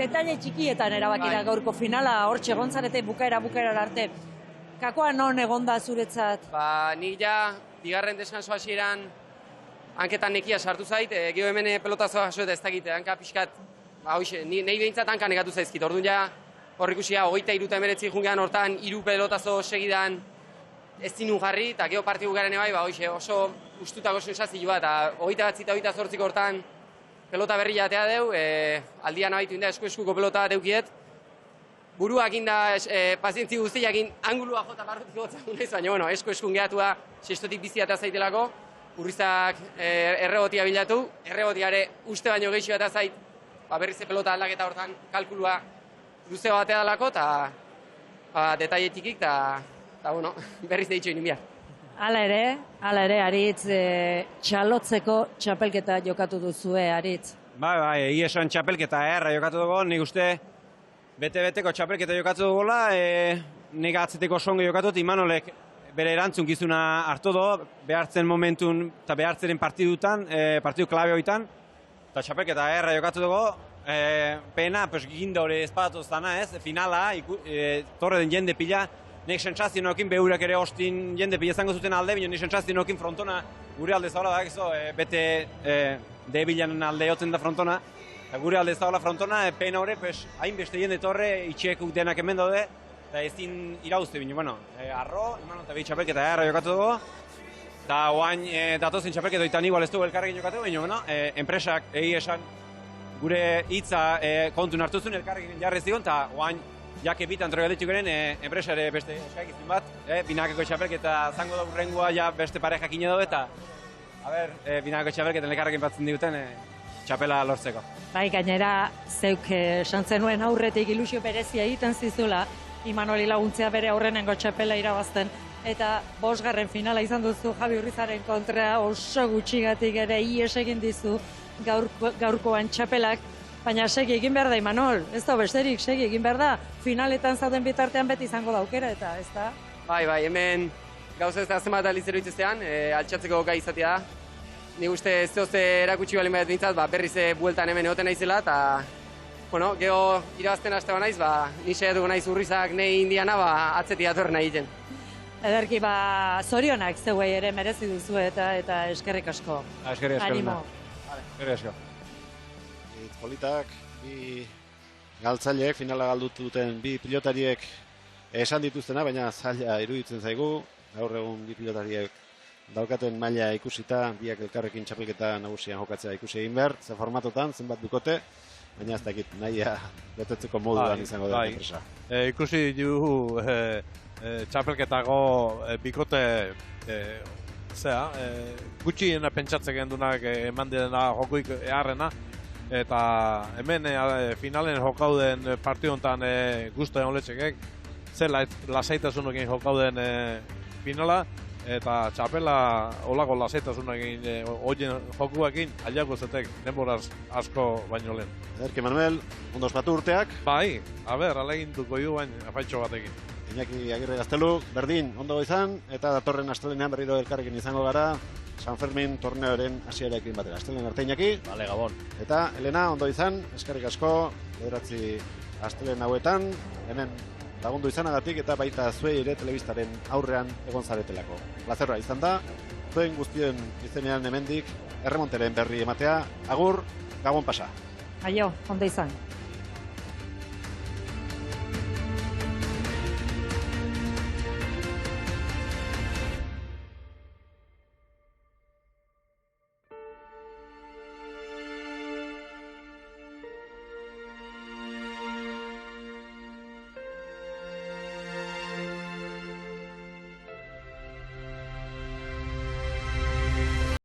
detaile txikietan erabakira gaurko finala, hortxe gontzarete bukaera arte. Kakoa non egon da zuretzat? Nik ja, bigarren deskanso hasieran hanketan nekia sartu zait, geho hemen pelotazoa jaso eta ez dakit, hanka pixkat, nahi behintzat hanka negatu zaizkit, orduan ja, hor ikusia, 23 jungean hortan, 3 pelotazo segidan ez zinun jarri, eta geho partidu garen ebai, oso ustutako sensazioa, eta 29 eta 28 hortan pelota berri jatea deu, aldian abaitu inda esku-eskuko pelota bat eukiet, buruak inda pazientzi guztiak angulua jota barrutik gotzen naiz, baina bueno, esku-eskun gehatua sestotik biziatea zaitelako, Urrizak errebotia bilatu, errebotiare uste baino gehixi bat azait, berriz pelota aldaketa hortan kalkulua luze batea dalako, eta detailetikik, eta bueno, berriz deitxo inin bihar. Hala ere, Aritz, txalotzeko txapelketa jokatu duzue, Aritz. Bai, esan txapelketa erra jokatu dugu, nik uste bete-beteko txapelketa jokatu dugula, nik atzeteko songo jokatu, Imanolek bere erantzunkizuna hartu do, behartzen momentun eta behartzeren partidutan, partidu klabe hoitan, eta txapelketa erra jokatu dugu, pena, ginda hori ezpadatu zana ez, finala, torre den jende pila, nek sentsazio nokin behurak ere hostin jende pila zango zuten alde, bino nek sentsazio nokin frontona gure alde zaula da, bete debilan alde jotzen da frontona, gure alde zaula frontona, pena hori, hainbeste jende torre, itxiek denak hemen daude, eta ezin irauzte bine, bueno, arro, Imanol eta txapelketa erra jokatu dugu, eta oain datozen txapelketa oitan igual ez dugu elkarrekin jokatu, baina, bueno, enpresak esan gure hitza kontun hartu zuen elkarrekin jarri zigon, eta oain jake bitan trogaletxuk eren enpresare beste eskakizun bat, binakeko txapelketa zango da urrengoa ja beste parejakin edo, eta binakeko txapelketan elkarrekin batzen diguten txapela lortzeko. Bai, gainera, zeuk esan zenuen aurretik ilusio berezia egiten zizula, Imanoli laguntzea bere aurrenengo txapela irabazten, eta 5. finala izan duzu Javi Urrizaren kontra, oso gutxigatik ere ies egin dizu gaurkoan txapelak, baina segi egin behar da, Imanol, ez da besterik, segi egin behar da, finaletan zauden bitartean beti izango da aukera, eta ez da? Bai, hemen gauza ez da zenbat alizero itzean, altxatzeko gai izatea da. Nik uste ez zoze erakutsi balen bat bintzat, berriz bueltan hemen egoten naizela, eta bueno, geho irabazten haste ba naiz, ni saiatuko naiz Urrizak nahi indiana, atzeti dator nahi egiten. Ederki, zorionak zeuei ere merezi duzu eta eskerrik asko. Eskerrik asko. Animo. Eskerrik asko. Politak, bi galtzaileek, finala galdutu duten bi pilotariek esan dituztena, baina zaila iruditzen zaigu. Gaur egun bi pilotariek daukaten maila ikusita, biak elkarrekin txapelketa nagusian jokatzea ikusi egin behar, ze formatotan, zenbat bikote, baina ez dakit nahia betetzeko moduan izango da enpresa. Ikusi dugu txapelketako bikote gutxiena pentsatzen gendunak eman direna jokuik eharrena, eta hemen finalen jokauden partio honetan guztu egon letxekek, zer lasaitasunekin jokauden finala, eta txapela olako lasaitasunekin oien jokuekin aliako zetek denboraz asko baino lehen. Ederki Manuel, ondo ospatu urteak? Bai, alegintuko du bain afaitxo batekin. Iñaki Agirre Gaztelu, berdin, ondo izan, eta datorren astelenean berriro elkarrekin izango gara, San Fermin torneoren hasierarekin batera. Astelehen arte Iñaki. Bale, Gabon. Eta Elena, ondo izan, eskerrik asko, 9 astelehen hauetan, hemen lagundu izanagatik eta baita zuei ere telebistaren aurrean egon zaretelako. Plazerra izan da, zuen guztien izenean hemendik erremonteren berri ematea. Agur, Gabon pasa. Aio, ondo izan.